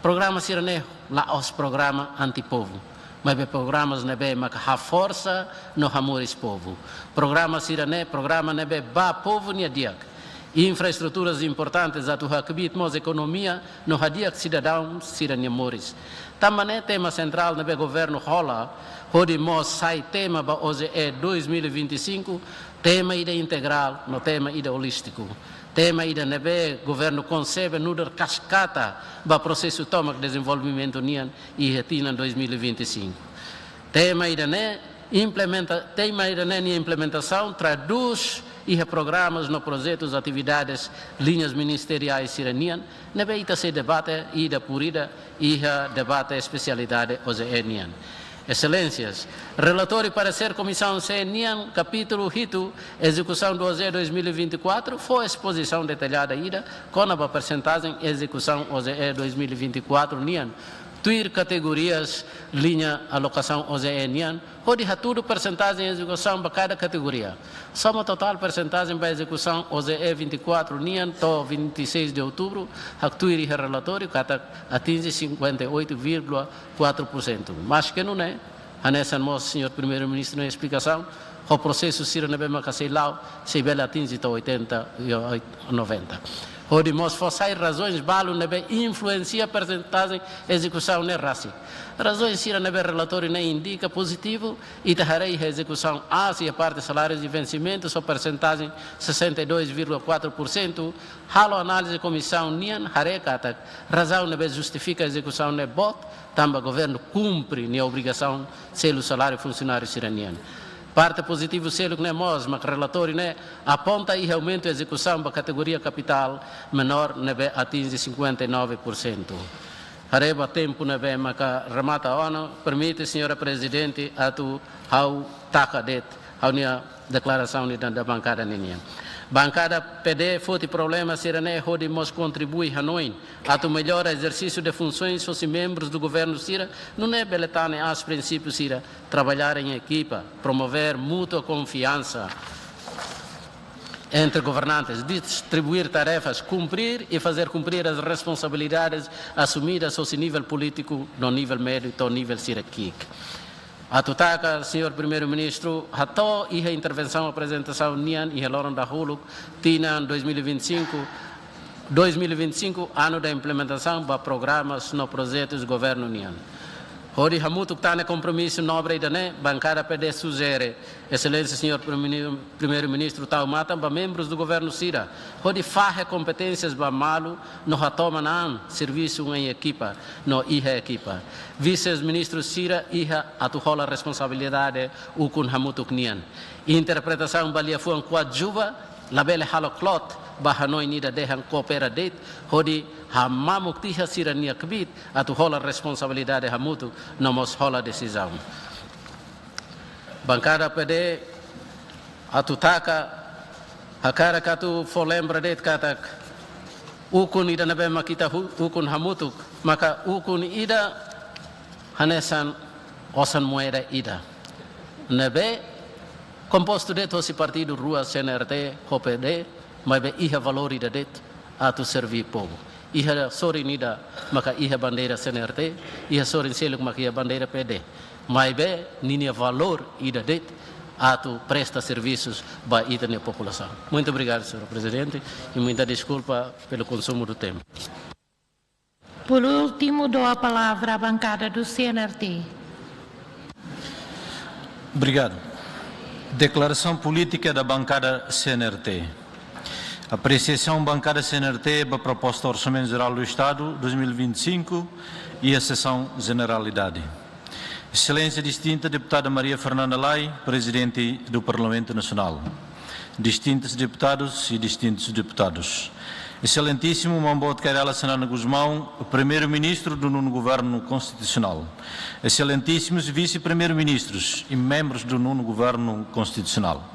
Programa sira ne la os programa anti-povo, mas be programas ne be mak ha força no amores povo. Programa sira ne, programa ne be ba povo nia diak. Infraestruturas importantes a tu hakbit mos economia no hadiak cidadão cidadania moris. Também tema central no governo rola, onde mos sai tema ba OZE 2025, tema ida integral no tema ida holístico. Tema ida nebe governo concebe nuder cascata ba processo toma de desenvolvimento nian e retina 2025. Tema ida ne implementação traduz e programas no projetos, atividades, linhas ministeriais siranian, nebe ita se debate ida purida e debate especialidade OZE-nian. Excelências, relatório para ser comissão CNIAN, capítulo Rito, execução do OZE 2024, foi exposição detalhada ida, com a percentagem execução OZE 2024 NIAN, tuir categorias, linha alocação OZE NIAN, onde há tudo percentagem execução para cada categoria. Soma total percentagem para execução OZE 24 NIAN, to 26 de outubro, há tuir e relatório, que atinge 58,4%. Mas que não é, a nessa nossa senhor primeiro-ministro na explicação, o processo sira na bema caseilau, se bela atinge to 80 e 90. Onde nós fossai razões balo nebe influencia a percentagem execução ne raci. Razões sira nebe relatório ne indica positivo e taharei a execução a se a parte salários de vencimento sua percentagem 62,4%. Halo análise comissão nian harekata razão nebe justifica a execução ne bot, tamba governo cumpre ne obrigação selo salário funcionário siraniano. Parte positivo selo que não é mos, mas relatório né aponta e aumento a execução para a categoria capital menor nebe atinge 59%. Areba tempo nebe mas remata a ONU permite senhora presidente a tu ao taca det a minha declaração da bancada ninha. Bancada PD foi problema sirane onde nós contribui Hanoi a tu melhor exercício de funções os membros do governo sira não é beletane as princípios sira trabalhar em equipa promover mútua confiança entre governantes, distribuir tarefas, cumprir e fazer cumprir as responsabilidades assumidas ao nível político, no nível médio e no nível hierárquico. A tutaka, senhor primeiro-ministro, até a intervenção, apresentação nian e reloram da Huluk, tinha 2025, ano da implementação para programas no projetos do governo nian. Hoje, muito está no compromisso nobre da bancada PD sugere, excelência senhor primeiro-ministro Taumata, para membros do governo Sira, hoje faz competências para malo, no retoma na serviço em equipa, no iha equipa. Vice-ministro Sira, iha atuhola a responsabilidade o com hamuto knian. Interpretação balia fuan coadjuva, labele haloklot, bahanoi nida dehan coopera det, hoje hamamuk tiha Sira nia kbit, atuhola a responsabilidade hamutu, nomos hola decisão. Bancada PD, atutaka, hakara katu for lembra det katak, ukun ida nabe makita ukun hamutuk, maka ukun ida hanesan osan moeda ida. Nabe composto det hosi partido rua CNRT, HPD, mas be iha valori da det atu servir povo. Iha sori nida maka iha bandeira CNRT, iha sori seluk maka iha bandeira PD. Mas be ninia valor ida det atu presta serviços para a população. Muito obrigado, senhor presidente, e muita desculpa pelo consumo do tempo. Por último, dou a palavra à bancada do CNRT. Obrigado. Declaração política da bancada CNRT. Apreciação bancada CNRT para a proposta Orçamento Geral do Estado 2025 e a sessão Generalidade. Excelência distinta deputada Maria Fernanda Lai, Presidente do Parlamento Nacional. Distintos deputados e distintos deputados. Excelentíssimo Mambote Kairala Sanana Guzmão, Primeiro-Ministro do nono Governo Constitucional. Excelentíssimos Vice-Primeiros-Ministros e membros do nono Governo Constitucional.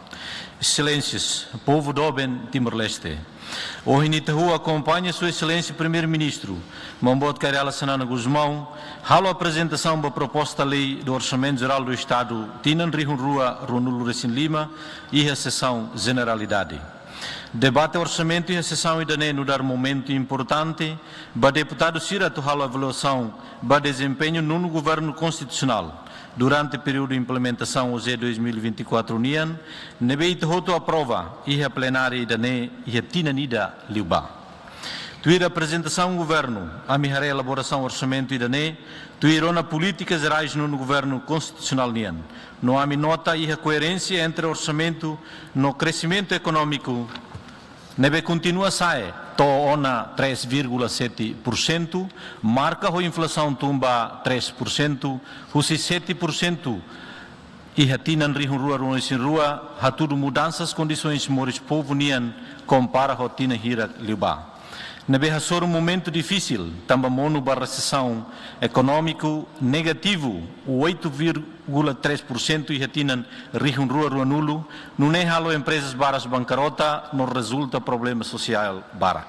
Excelências, povo do Oben Timor-Leste. O Initahu acompanha Sua Excelência Primeiro-Ministro, Mambote Kairala Sanana Guzmão, halo a apresentação da proposta lei do Orçamento Geral do Estado Tinan Rihun Rua Ronulo Recin Lima e a sessão Generalidade. Debate orçamento e a sessão idane no dar momento importante para deputado Sira Tuhalo avaliação para desempenho no governo constitucional durante o período de implementação OZ 2024 União, nebeito hoto aprova e a plenária idane e a tinanida liuba. Tuir apresentação do governo, a minha elaboração orçamento idane, tuirona políticas gerais no governo constitucional União. Não há nota e a coerência entre orçamento no crescimento econômico. Nebe continua sae, to ona 3,7%, marca a inflação tumba 3%, husi 7%, e hatinan rihun rua ruas em rua, hatudo mudanças condições moris povo nian, compara rotina hira liba. Nebe hasor momento difícil, tamba mono ba recessão econômico negativo, 8,3% e hatinan rihun rua rua nulo, não é halo empresas baras bancarota, não resulta problema social bara.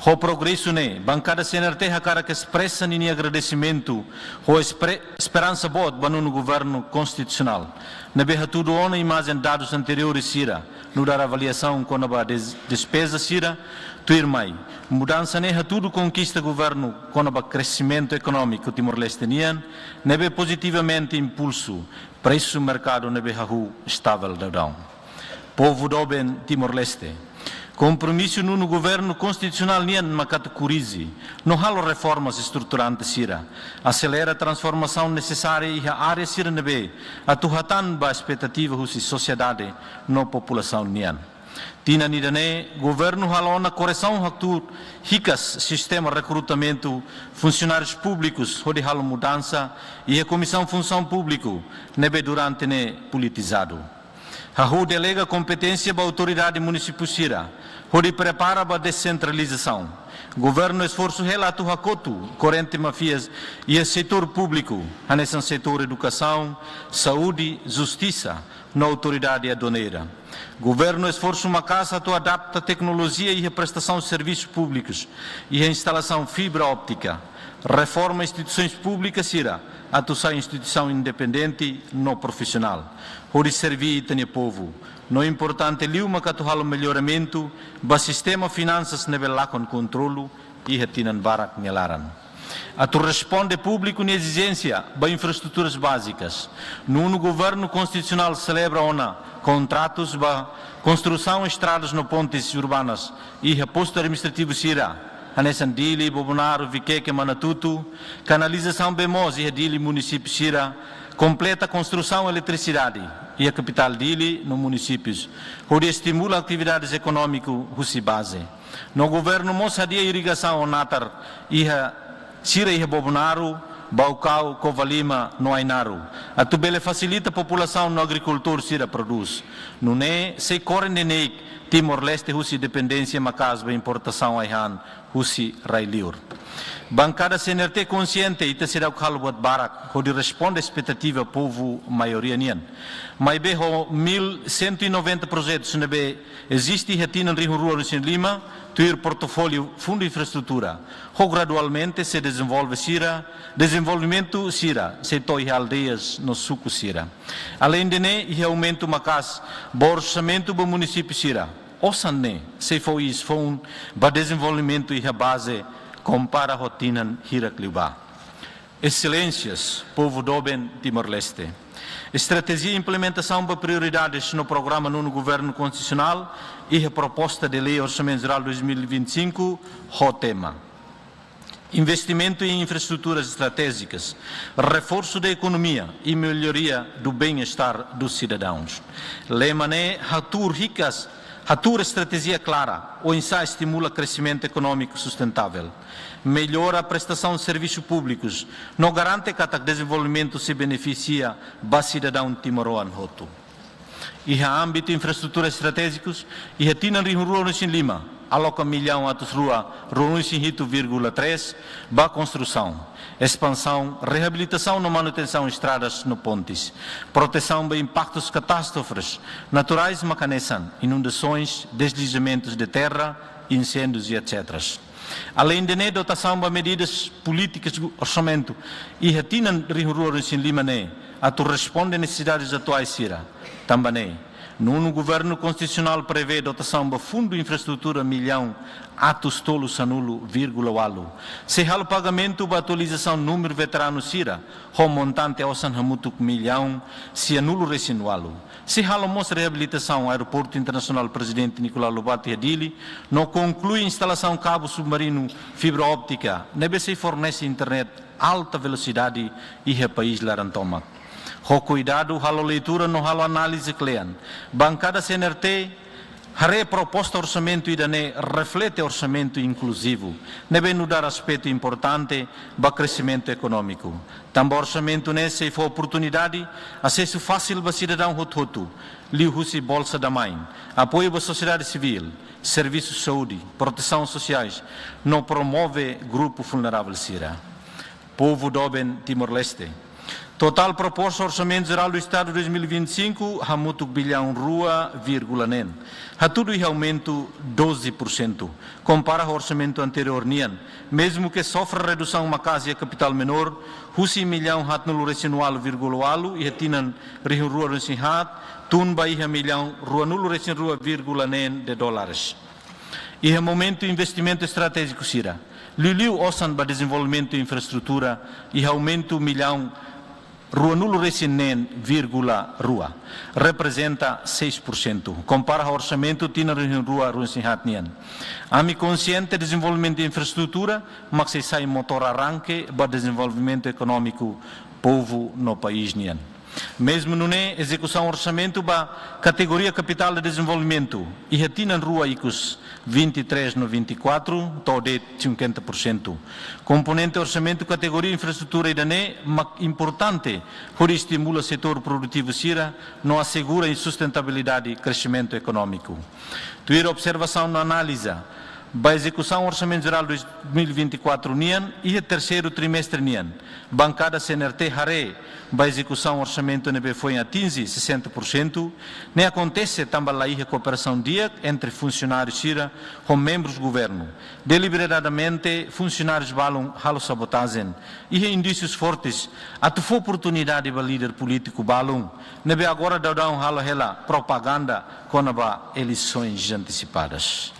O progresso né, bancada CNRT hakara que expressa nini agradecimento, o esperança bot banu no governo constitucional. Nebe hatudo ona imagem dados anteriores sira, no dar avaliação com a despesa sira, tuirmai, mudança ne hatudo conquista governo com o crescimento econômico Timor-Leste nian, nebe positivamente impulso, preço mercado nebe hahu estável dadão. Povo do Oben Timor-Leste. Compromisso no governo constitucional nian macatecurize, no halo reformas estruturantes sira, acelera a transformação necessária e a área sira nebe, atuhatan ba expectativa husi sociedade no população nian. Tina nidane, governo halona correção haktur, ricas sistema recrutamento, funcionários públicos, hode halo mudança e a comissão função público, nebe durante ne politizado. Hahu delega competência para a autoridade municipal sira, hode prepara para a descentralização. Governo esforço relato hakotu, corrente mafias e o setor público, nesse setor educação, saúde, justiça, na autoridade aduaneira. Governo esforço uma casa to adapta a tecnologia e a prestação de serviços públicos e a instalação fibra óptica. Reforma instituições públicas sira, atuar instituição independente no profissional. Onde servir e povo. No importante liuma que atuar o melhoramento do sistema finanças nível lá com controlo e retinan barak nelaran. Tu responde público na exigência de infraestruturas básicas. No governo constitucional celebra contratos para construção de estradas no pontes urbanas e reposto administrativo Sira, Anesandili, Bobonaro, Viqueque, Manatutu, canalização Bemos e Dili, município Sira, completa construção de eletricidade e a capital Dili, no municípios, onde estimula atividades econômicas e base. No governo Mossadia irrigação Natar e Sira e Bobonaro, Baucau, Covalima, no Ainaru. A tubele facilita a população no agricultor Sira produz. Não é se corre nem Timor-Leste Russi dependência macas da importação Aihan Russi Railiur. Bancada CNRT consciente e terceira calbuat barak onde responde a expectativa povo maioria nian. Mas bem 1190 projetos na be existe retina em Rio Rua em Lima, ter portfólio fundo de infraestrutura. Gradualmente se desenvolve Sira, desenvolvimento Sira, se toi aldeias no suco Sira. Além de ne e aumento macas, orçamento do município Sira. Osanne se foi isso foi para desenvolvimento e a base compara a rotina Hirakliuba. Excelências, povo Doben Timor-Leste. Estratégia e implementação de prioridades no programa no governo constitucional e a proposta de lei Orçamento Geral 2025, o tema. Investimento em infraestruturas estratégicas, reforço da economia e melhoria do bem-estar dos cidadãos. Lemané, Hatur ricas, Hatur estratégia clara, o ensaio estimula crescimento econômico sustentável. Melhora a prestação de serviços públicos, não garante que o desenvolvimento se beneficia do cidadão timoroan roto. E a âmbito de infraestruturas estratégicas, e a Tina Rio Rua em Lima, aloca milhão a rua, Ruins em 8,3, para construção, expansão, reabilitação e manutenção de estradas no pontes, proteção de impactos catástrofes naturais macanesan, inundações, deslizamentos de terra, incêndios e etc. Além de dotação de medidas políticas de orçamento e retinan Rio Rua em Lima, a tu responde às necessidades atuais Sira, também. No governo constitucional prevê dotação de fundo de infraestrutura milhão atos tolo sanulo vírgula alu. Se há o pagamento da atualização número veterano Sira, o montante é o sanhamutuk milhão se anulo resinualo. Se há a mostra reabilitação aeroporto internacional Presidente Nicolau Lobato Adili, não conclui instalação cabo submarino fibra óptica, nebe se fornece internet alta velocidade e o país larantomac. O cuidado, a leitura, não a análise clean. Bancada CNRT, a proposta orçamento e dane reflete orçamento inclusivo. Nebe nos dar aspecto importante para crescimento econômico. Também orçamento nesse foi oportunidade, acesso fácil para cidadão roto, liu-se bolsa da mãe, apoio para a sociedade civil, serviços de saúde, proteção sociais, não promove grupo vulnerável Sira. Povo Doben Timor-Leste. Total proposta Orçamento Geral do Estado 2025, hamutuk bilhão rua, vírgula nen. Ha tudo em aumento 12%. Compara o orçamento anterior nian. Mesmo que sofra redução macásia capital menor, husi milhão hat nulo resinual vírgula alu, e retinan Rio Rua resinhat, tun baia milhão rua nulo resin rua vírgula nen de dólares. E é momento investimento estratégico Sira. Liliu osan para desenvolvimento de infraestrutura e aumento milhão Rua nulo resinen, vírgula, rua. Representa 6%. Compara o orçamento, tina rua ruinsinhatnian. Ami consciente desenvolvimento de infraestrutura, mas se sai motor arranque para desenvolvimento econômico povo no país nian. Mesmo não é execução orçamento para categoria capital de desenvolvimento. E retinan rua icus 23 no 24, todo 50%. Componente orçamento categoria infraestrutura e dané, mas importante, por estimula o setor produtivo Sira, não assegura a sustentabilidade e crescimento econômico. Tuir observação na análise, para a execução do Orçamento Geral de 2024 NIAN e o terceiro trimestre NIAN. Bancada CNRT Haré, para a execução do orçamento NB foi atinge 60%, nem acontece também lá a cooperação dia entre funcionários CIRA com membros do governo. Deliberadamente, funcionários balam halo sabotagem e indícios fortes, a tu oportunidade para líder político balam, nebe agora dá um halo hela propaganda com as eleições antecipadas.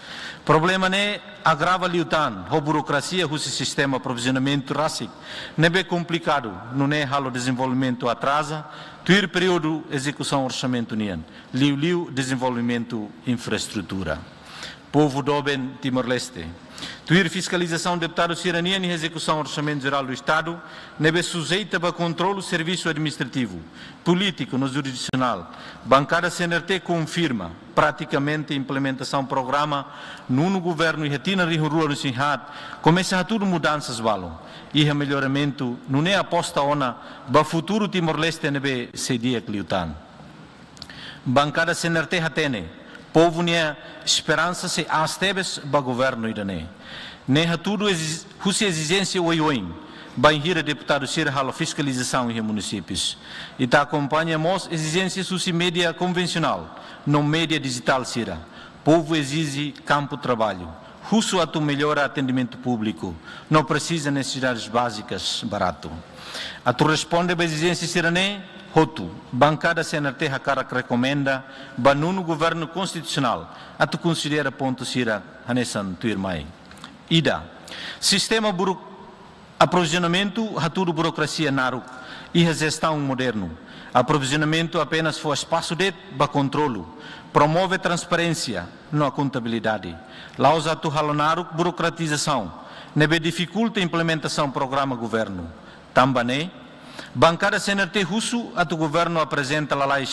Problema é agrava liutan, a burocracia, o sistema de aprovisionamento rásico, não é complicado, não é halo desenvolvimento atrasa, tuir período execução orçamento união, liu desenvolvimento infraestrutura. Povo doben Timor-Leste. Tuir fiscalização deputado Siranian e execução orçamento geral do Estado, nebe sujeita para controle do serviço administrativo, político no jurisdicional. Bancada CNRT confirma praticamente a implementação do programa no governo e retina rua no Sinhat, começa a tudo mudanças valom. E o melhoramento não é aposta ona para o futuro Timor-Leste nebe cedia cliutan. Bancada CNRT hatene povo nia esperança se astebes ba governo irane. Neha tudo husi exigência oioin, banhira deputado Sira halo fiscalização e municípios. E ta acompanhamos exigências husi média convencional, não média digital Sira. Povo exige campo de trabalho. Husu atu melhora atendimento público, não precisa necessidades básicas barato. Atu responde a exigência Sirane, Hotu, bancada CNRT Hakara que recomenda, banuno governo constitucional, a tu considera ponto Sira, Hanessan, tu irmãe. Ida, sistema aprovisionamento, haturo burocracia naru, e a gestão moderno. Aprovisionamento apenas foi espaço de controlo, promove transparência, não a contabilidade. Lausa tu halonaru burocratização, nebe dificulta a implementação do programa governo. Também bancada CNRT russo, a tu governo apresenta a lei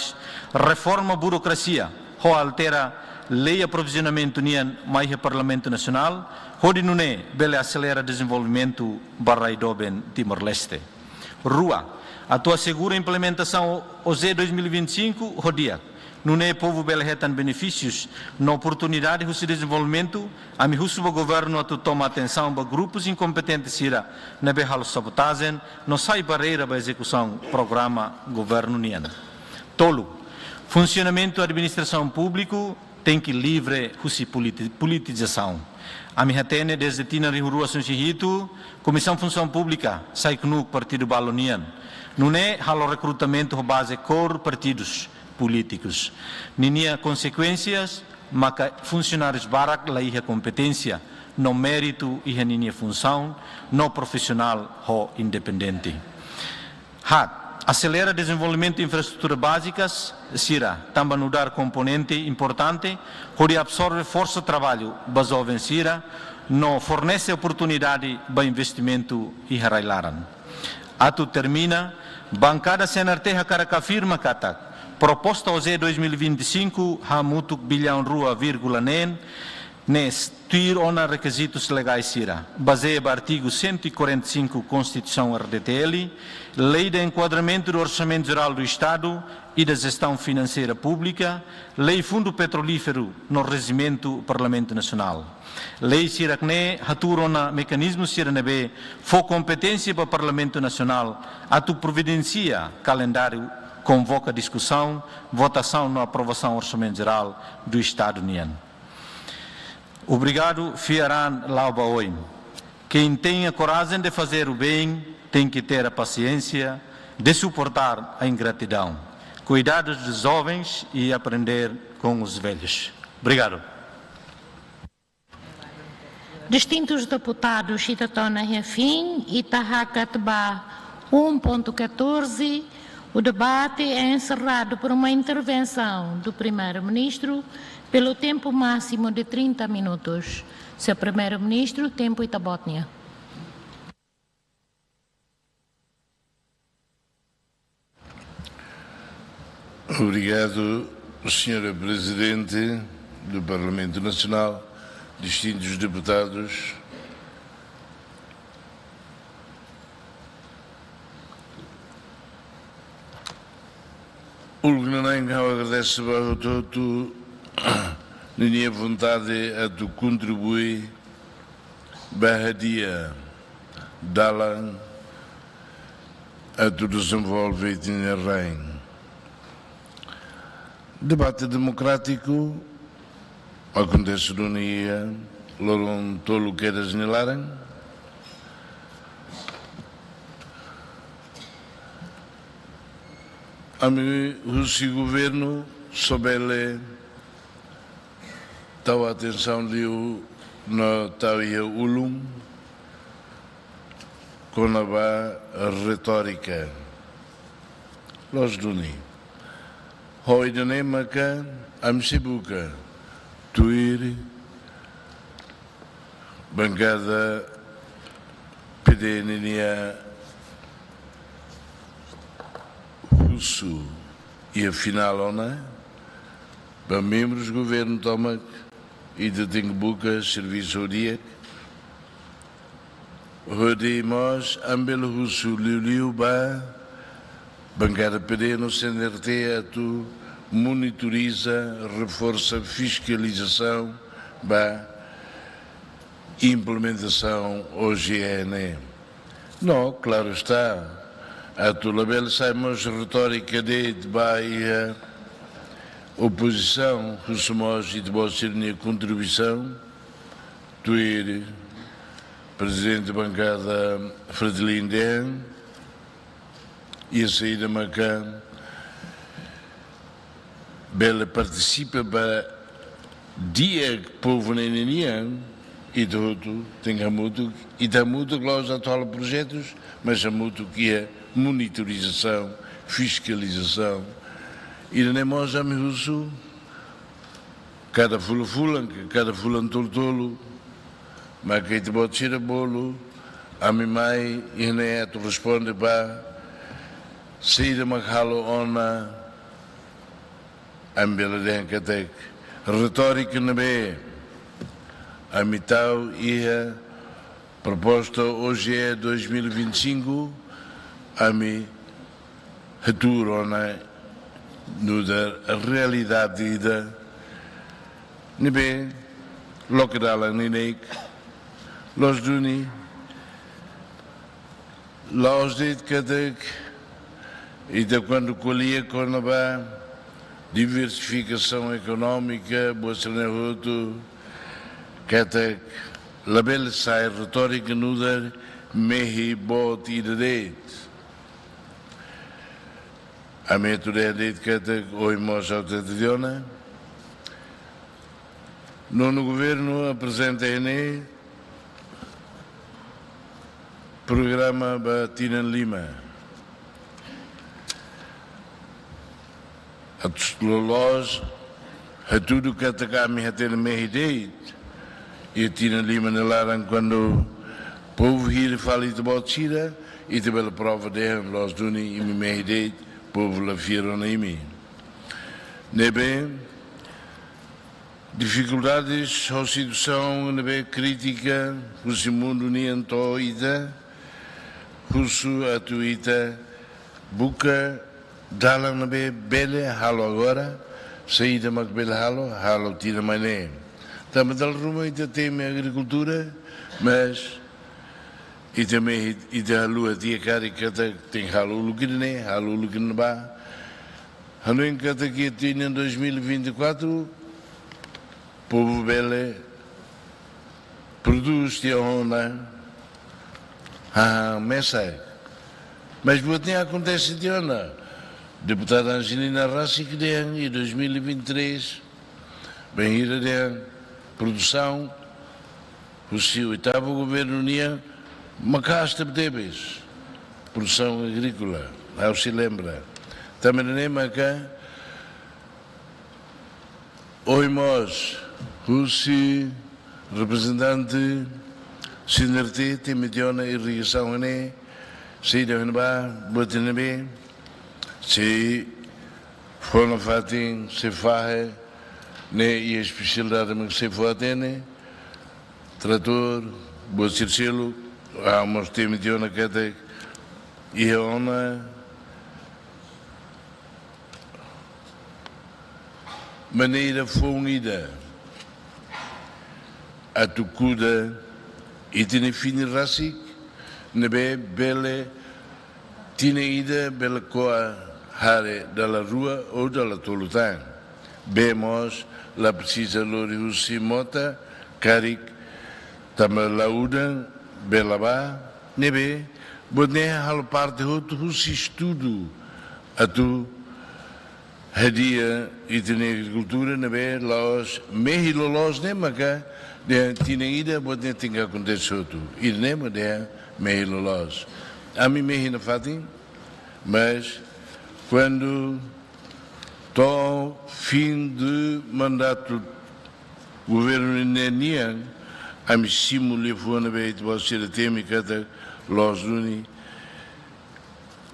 reforma burocracia, ho altera lei aprovisionamento nian mais o Parlamento Nacional, hodi nune bele acelera desenvolvimento barraidoben Timor-Leste. Rua, a tu assegura a implementação OZ 2025, hodia. Não é povo bele retan benefícios, na oportunidade de desenvolvimento, a mi o governo a tu toma atenção para grupos incompetentes ira na behalo sabotagem, não sai barreira para a execução do programa governo nian. Tolo, funcionamento da administração pública tem que livre husi politização. A minha tene desde Tina Rihurua Sunshihito, Comissão Função Pública, sai no Partido Balonian. Não é halo recrutamento base cor partidos políticos. Ninia consequências, mas funcionários barak lá a competência, no mérito e a ninia função, no profissional ou independente. Acelera desenvolvimento de infraestruturas básicas, Sira, também no dar componente importante, onde absorve força de trabalho, basou Sira, não fornece oportunidade para investimento e harailaran. Ato termina, bancada CNRT Hakara firma katak, proposta OZ 2025, hamutuk bilhão rua vírgula nen, tuir ona requisitos legais Sira, baseia no artigo 145 Constituição RDTL, Lei de Enquadramento do Orçamento Geral do Estado e da Gestão Financeira Pública, Lei Fundo Petrolífero no Regimento Parlamento Nacional. Lei Siracne, haturona mecanismo Siranebe, for competência para o Parlamento Nacional, atu providencia calendário, convoca discussão, votação na aprovação do Orçamento Geral do Estado União. Obrigado, Fiaran Laubaoin. Quem tem a coragem de fazer o bem tem que ter a paciência de suportar a ingratidão. Cuidar dos jovens e aprender com os velhos. Obrigado. Distintos deputados, Citatona Refim e Tahakatba 1.14, o debate é encerrado por uma intervenção do Primeiro-Ministro pelo tempo máximo de 30 minutos. Sr. Primeiro-Ministro, tempo Itabótnia. Obrigado, Sra. Presidente do Parlamento Nacional, distintos deputados. O Gnanain agradece ao todo minha vontade é de contribuir para dia dalam a tu desenvolver no reino. Debate democrático acontece no dia, loron tolo que desnilaram. A mim, o governo soubele tal atenção liu na tauia ulum com a retórica. Los duni. Hoi de nemaka amsibuka tuir bancada pedeninia russo e afinal ona para membros do governo toma e de Tingubuca serviço o dia rodimos ambel russo liu ba bancada PD no CNRT a tu monitoriza, reforça fiscalização ba implementação OGN. Não, claro está. A tu label saímos retórica de baia oposição, resumos e de vossa contribuição, tu ir presidente da bancada Fredelinden e a saída Macam, Bela participa para dia que o povo nem e tudo tem muito e dá muito aos atuais projetos, mas há muito que é monitorização, fiscalização e nem mais a uso cada fulan, cada fulan tolo, mas que te bota tira bolo, a mim mai e nem é tu responde para saída macalo ona ambela denkatek retórica na B a mitau e a proposta hoje é 2025 a mi returona no da realidade da nebe lockdown ninek los duni los dit katek e de quando colhia quando vai diversificação económica, boa saneamento, que até label sai retórica nuda mehi bot e direito. A método de que até hoje mos autodidona. No governo apresenta ene programa Batina Lima. A lojas, a tudo que atacamos a ter na minha ideia, e tinha ali manelaram quando o povo hier fala de botira e de bela prova de los duni e minha ideia, o povo lá viram na mim. Nebe dificuldades, a situação nebe crítica, o mundo nientoida, o atuita, buca dalam nabe bele halo agora saída mas bele halo tira mané também dal rumo ita tem agricultura mas e também e da lua dia cara que tem halo luquine ba halo em cada que tinha em 2024 povo bele produz tia onda mas botinha acontece de onda. Deputada Angelina Rassi que tem em 2023 bem ira de produção o seu oitavo governo unia macasta bebês produção agrícola ao se lembra também nem maca oimos o se representante CNRT tem mediana irrigação né se deve ba botina bem se foram fatin se faz né e a especialidade que se faz né trator boa circelo há umas temas de ona que até e é uma maneira funida a tu cuida e tine fini rasik, nebe bele tine ida bele koa hare dalla rua ou dalla tolutan. Bemos la precisa lori husi mota, karik tama laudan, belaba, nebe, bodne hal parte hotu husi estudo a tu hadia e tine agricultura, nebe, los mehilolos nemaka, de tine ida bodne tinga contesotu. Ir nema de mehilolos. A mim mehina fatin, mas quando to fim de mandato governo Nenian, a me simule fuana beit você teme cada los uni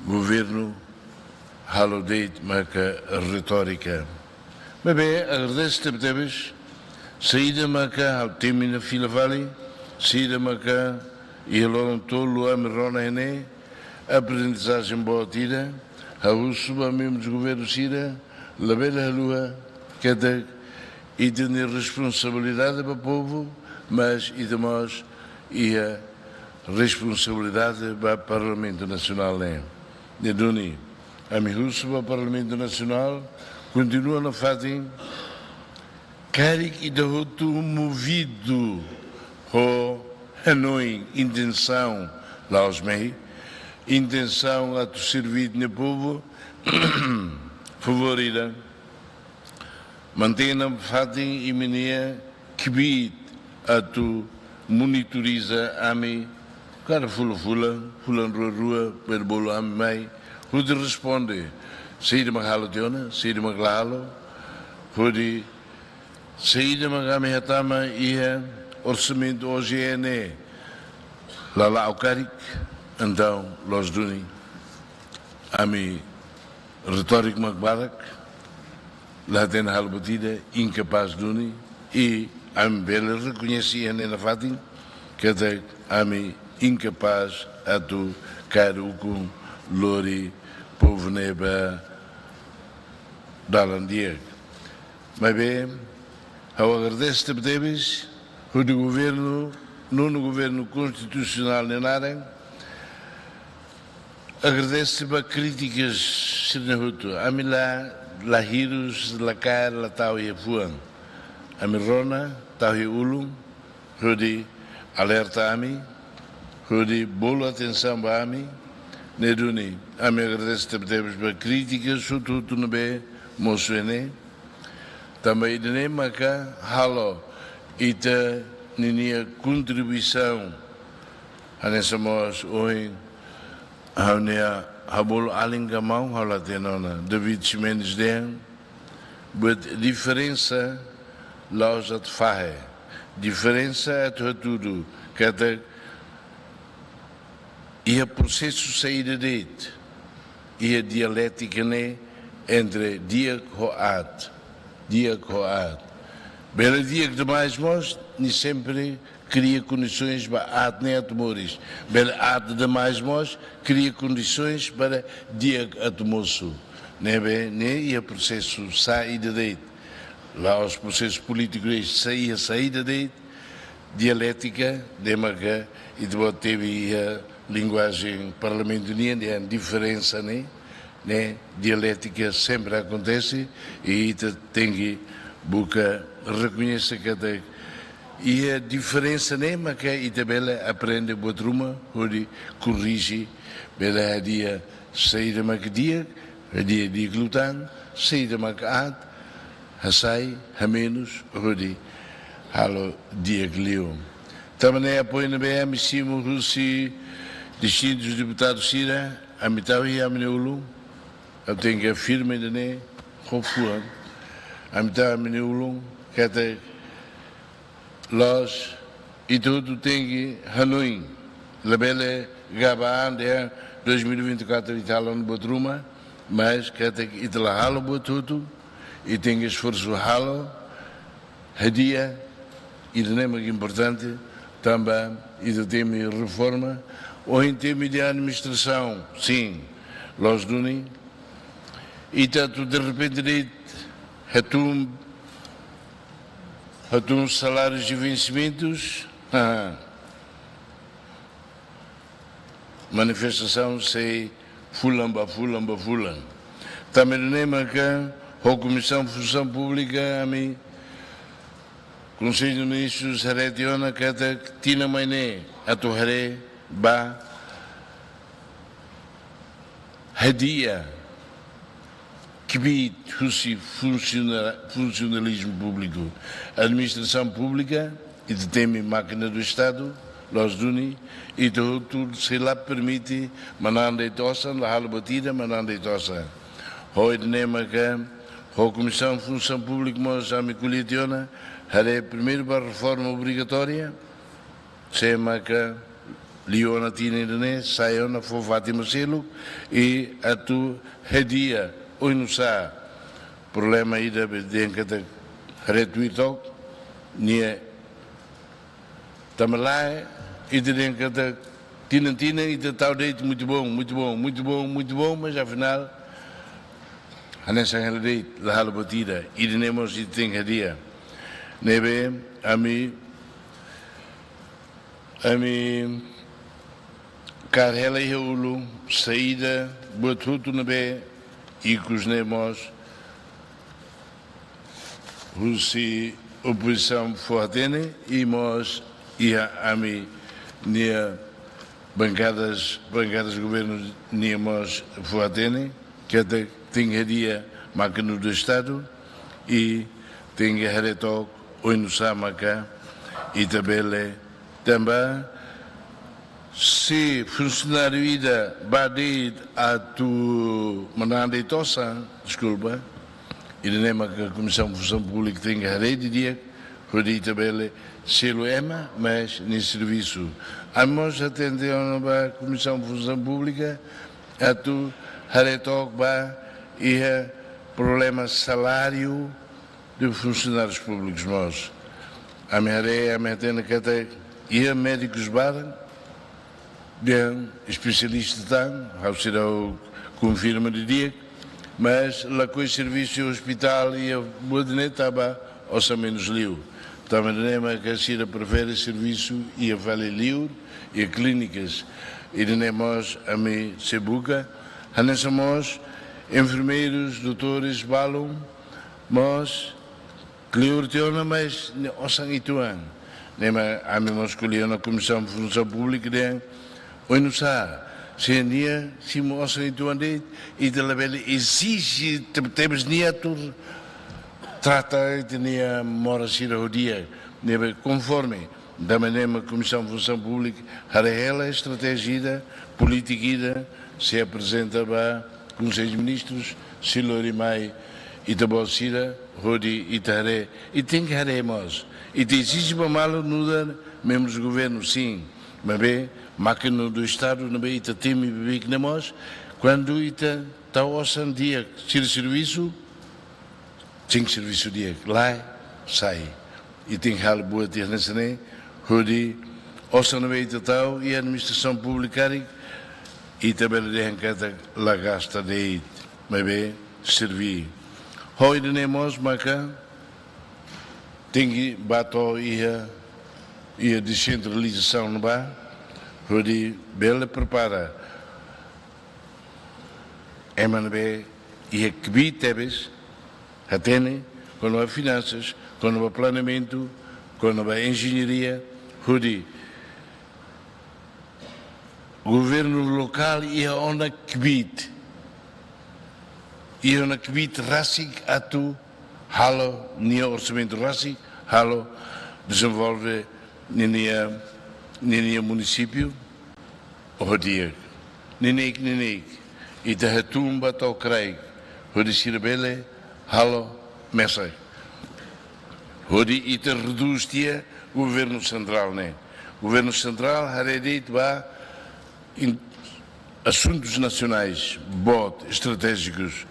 governo halodeit marca retórica. Mas bem, agradeço-te deves saída marca ao teme na fila vale, saída marca e logo tolo a merona ene aprendizagem boa tira, a usuba mesmo dos governos tira, la bela lua cada e ter responsabilidade para o povo, mas e de nós e a responsabilidade para o Parlamento Nacional, né? De Doni, a minha para o Parlamento Nacional continua na fatin, caric e de outro movido, o Hanoi intenção lá os meios, intenção a tu servir no povo, favorita, mantém-na fatin e menia que a tu monitoriza a mim, cara fula rua, per bolo a mim mai, o de responde, sair de magalo teona, sair de magalo, o de sair de magame hatama e orçamento OGN, lá o caric, então los duni, a mim retórico magbarak, lá tem a batida, incapaz duni e a mim bela reconhecia na fatin que até a mim incapaz a tu caro com lori povo neba dalandier. Mas bem, eu agradeço-te deves o do governo, no governo constitucional nem nada. Agradeço para críticas sirnehuto. A mim lá hirus, lá cara, lá tau e fuan. A mim rona, tau e ulum, rodi alerta a mim, rodi bolo atenção para mim, neduni. A mim agradeço para críticas, tudo no bem, moçoene. Também de nem maca, halo, ita ninia contribuição a nessa mos hoje. Hounia habol alingamau halatenona David Chimenez den but diferença laus at fahe diferença at tudo cada e o processo saída deit e a dialética né entre dia coat bela dia que demais nós nem sempre cria condições para a temores. Bela arte de mais nós cria condições para dia atmoço. E o processo saída dele. Lá os processos políticos saída dele, dialética, demaga, e depois teve a linguagem parlamento união, a diferença, né? Dialética sempre acontece e tem que buscar reconhecer cada e a diferença nema que a tabela aprende botruma, onde corrige, bela dia saída macadia, dia de glutan, saída macat, hasai, hamenos, onde halo dia glio. Também apoio na BM, Simo, Russi, distintos deputados Sira, a mitad e a Mineulu, eu tenho que afirmar ainda, né, Hofuan, a mitad a Mineulu, que até los e tudo tem que Hanoi, la bela Gabaan de 2024 Itália no Botruma, mas que até que Itália halo botudo e tem que esforço halo, hadia e de nem importante também e do tema de reforma ou em tema de administração, sim, los duni e tanto de repente hatum Os salários e vencimentos, manifestação sei fulan. Também nem que a Comissão de Função Pública, a mim, Conselho de Ministros, Haretiona, que tinha mainé, a torre, ba, hadia, que vi funcionalismo público, administração pública, e de tema máquina do Estado, los duni, e tudo se lá permite, mananda e tossa, la hala batida, mananda e tossa. Hoje nema que a Comissão de Função Pública, mas a minha coletiona, haré primeiro para a reforma obrigatória, sema que Liona Tinirene, Sayona, Fofati Marcelo, e a tu hadia, hoje não sabe, problema aí da dentro da gratuito, nie tamalai, e de dentro da Tina, e de tal deito muito bom, mas afinal, a nessa realidade, a hala batida, e de nemos e tem hadia. Nebe, a mim, carrela e ulu, saída, botuto nebe, e que os nemos, se oposição fortene, e nós, e a mim, nia bancadas governos, nia nós fortene, que até tem dia máquina do Estado, e tem haretok, oi no Samaka, e também, se funcionário ida badid a tu mananda e tossa, desculpa, e nem que a Comissão de Função Pública tem a rede de dia, que também selo EMA, mas nem serviço. A nós atendemos a Comissão de Função Pública, a tu haretok ba e problema salário de funcionários públicos nós. A minha tenda que até e médicos baram, bem, especialistas estão, ao ser o confirma de dia, mas lá com o serviço hospital e a boadineta estava orçamentos livre. Também não é que a Cira prefere serviço e a vale livre e a clínicas. E não é nós, a mim, se buca, a nós somos enfermeiros, doutores, balam, mas Cliurtiona, mas o sanguituan. A mim, nós escolhemos na Comissão de Função Pública, hoje não sabe, se dia, se o sanguituan de, e de lá exige, temos nietos, trata de nia mora sira o dia, conforme da maneira a Comissão de Função Pública, a ela estratégia política se apresenta para o Conselho de Ministros, se Lorimai e da Bolsira, Rodi e Tare, e tem que haremos. E tem exige para malo no membros do governo, sim, mas bem, máquina do Estado, não bem, ita tem bebê que nós, quando ita está o dia, se serviço, tem serviço dia, lá sai. E tem que haver boa terra nessa nem, Rodi, ouça não bem ita tal, e a administração pública, e também de la gasta de mas bem, servir. Hoje nós maca tem que bater e a descentralização no bar, onde bela prepara MNB e a que tebes atene quando há finanças, quando há planeamento, quando há engenharia, onde o governo local e a onda que e na kibit rasik atu halo nia orçamento rasik halo desenvolve nia município o dia nenek e da hatumba to krai o de sirbele halo mesa o de iter reduz dia governo central né governo central haredit ba em assuntos nacionais bot estratégicos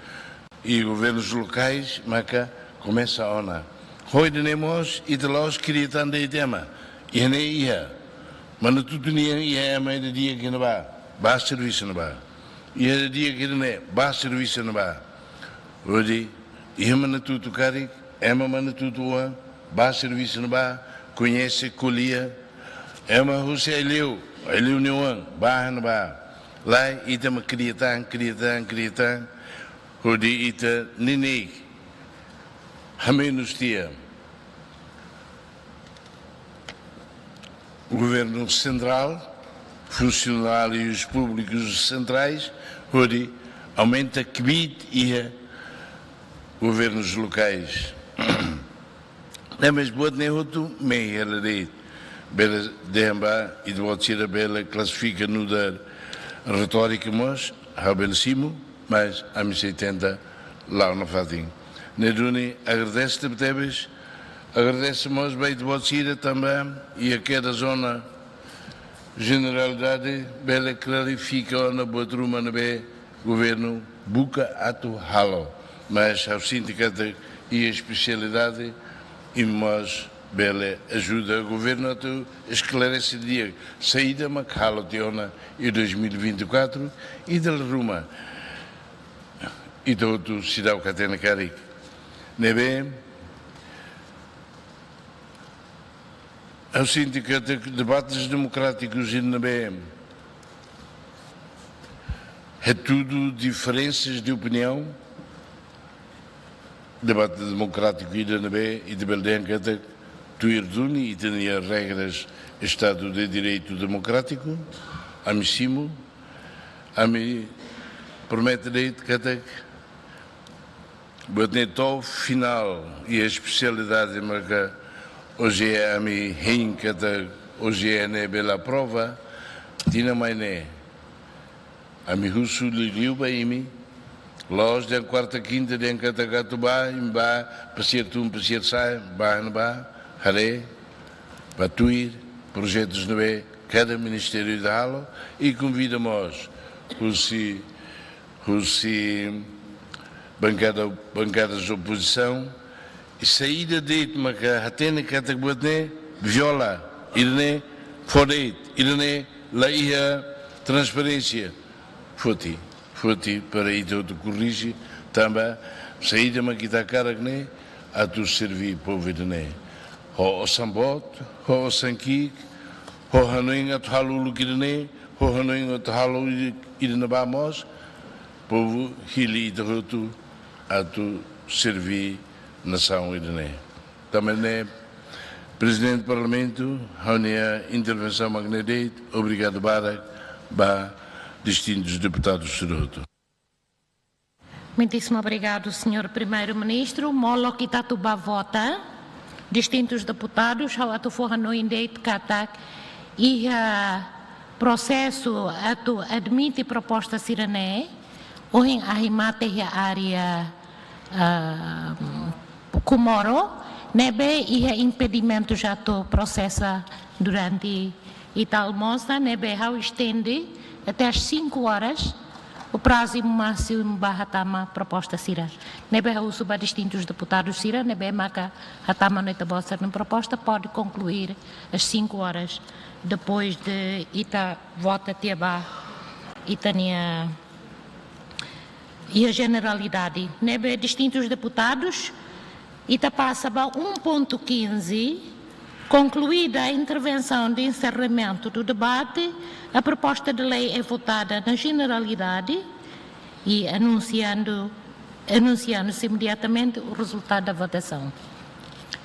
e governos locais, maca começa a ona. Hoje nós e de lá queria tanto tema e nem ia, mas não tudo nem ia mais de dia que não vai serviço não vai e é dia que não vai serviço não vai. Hoje e mas não tudo cari, é mas não tudo ba serviço no ba, conhece, colhia, é uma Rússia, ele União, ba no ba, lá, ita me criatan, hodi ita ninik, hamenustia. O governo central, funcionários públicos centrais, onde aumenta kbit e governos locais. Mas pode nem outro meio ali, bela demba e de volta bela classifica no da retórica mas habelicimo, mas a mim se tenta lá no fatim. Neduni agradece-te betebes. Agradecemos bem de você também e aquela zona generalidade bela clarifica na boa turma no governo buca atu halo, mas a sindicato e a especialidade e nós bela ajuda o governo a tu esclarecer dia saída macalo teona em 2024 e da Roma e todo cidade catena caric nebe. O sindicato de debates democráticos e na BM é tudo diferenças de opinião, debate democrático e na BM e de Beldenca tu irduni e tem as regras Estado de Direito Democrático, a mim cimo, a mim promete de que o final e a especialidade marca hoje é a minha rinca, hoje é a bela prova, tinha mais né. A minha russo liu bem mim, logo da quarta quinta de Encatacatubá, emba, passear sai, haré, batuir, projetos no B, cada Ministério de Halo e convidamos os bancadas de oposição. E saída de maca hatene katakbotne viola irne fodeit irne la ia transparência foti para ir de corrigir também saída maquita caragne a tu servir povo irne ho sambot ho sankik ho hanoinga thalu kirne ho hanoinga thalu irne vamos povo hili de tu a tu servir nação irene. Também é Presidente do Parlamento, a intervenção magnética, obrigado Barak, distintos deputados Seroto. Muitíssimo obrigado, Sr. Primeiro-Ministro. Molo Kitatuba vota, distintos deputados, ao atu forrano indeit katak, e processo atu admite proposta sirene, ou em arrimate a área Comoro, nebe e impedimento já to processa durante e tal mostra, nebe how estende até às 5 horas o prazo máximo barra proposta sira. Nebe how suba distintos deputados sira, nebe maca hatama noite bossa na proposta pode concluir às 5 horas depois de ita vota tiaba itania e a generalidade. Nebe distintos deputados Ita passa para 1.15, concluída a intervenção de encerramento do debate, a proposta de lei é votada na generalidade e anunciando-se imediatamente o resultado da votação.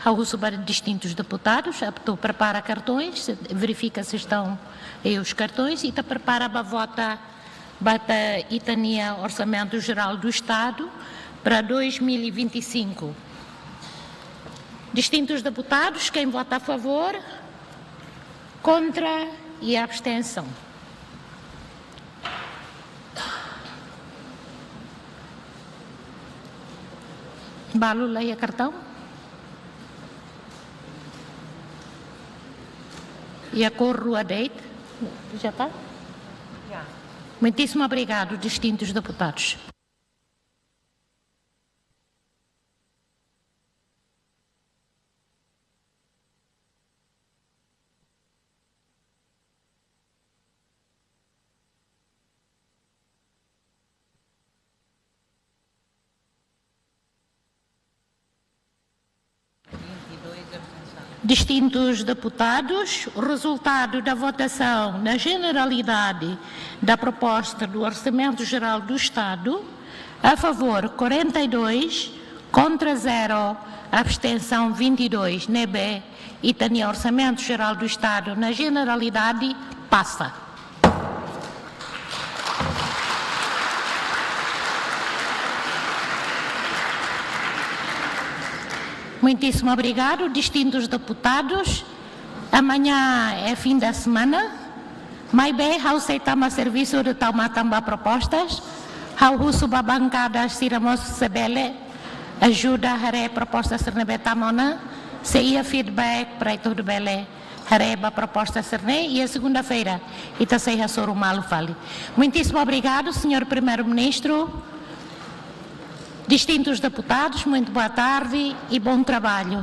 Ao para distintos deputados, prepara cartões, verifica se estão aí os cartões e prepara para votar bata Itania Orçamento Geral do Estado para 2025. Distintos deputados, quem vota a favor, contra e abstenção. Balo, leia cartão. E a cor rua date. Já está? Já. Muitíssimo obrigado, distintos deputados. Distintos deputados, o resultado da votação na generalidade da proposta do Orçamento Geral do Estado, a favor 42, contra 0, abstenção 22, NEBE, e também o Orçamento Geral do Estado na generalidade passa. Muitíssimo obrigado, distintos deputados. Amanhã é fim da semana. Mais bem, ao aceitamos serviço de tomar também propostas. Ao uso da bancada, Ciramos Sebele, ajuda a proposta Sernebe Tamona, se ia feedback para tudo bele, a proposta Serne, e a segunda-feira, Itaseia Sorumalo fale. Muitíssimo obrigado, senhor Primeiro-Ministro. Distintos deputados, muito boa tarde e bom trabalho.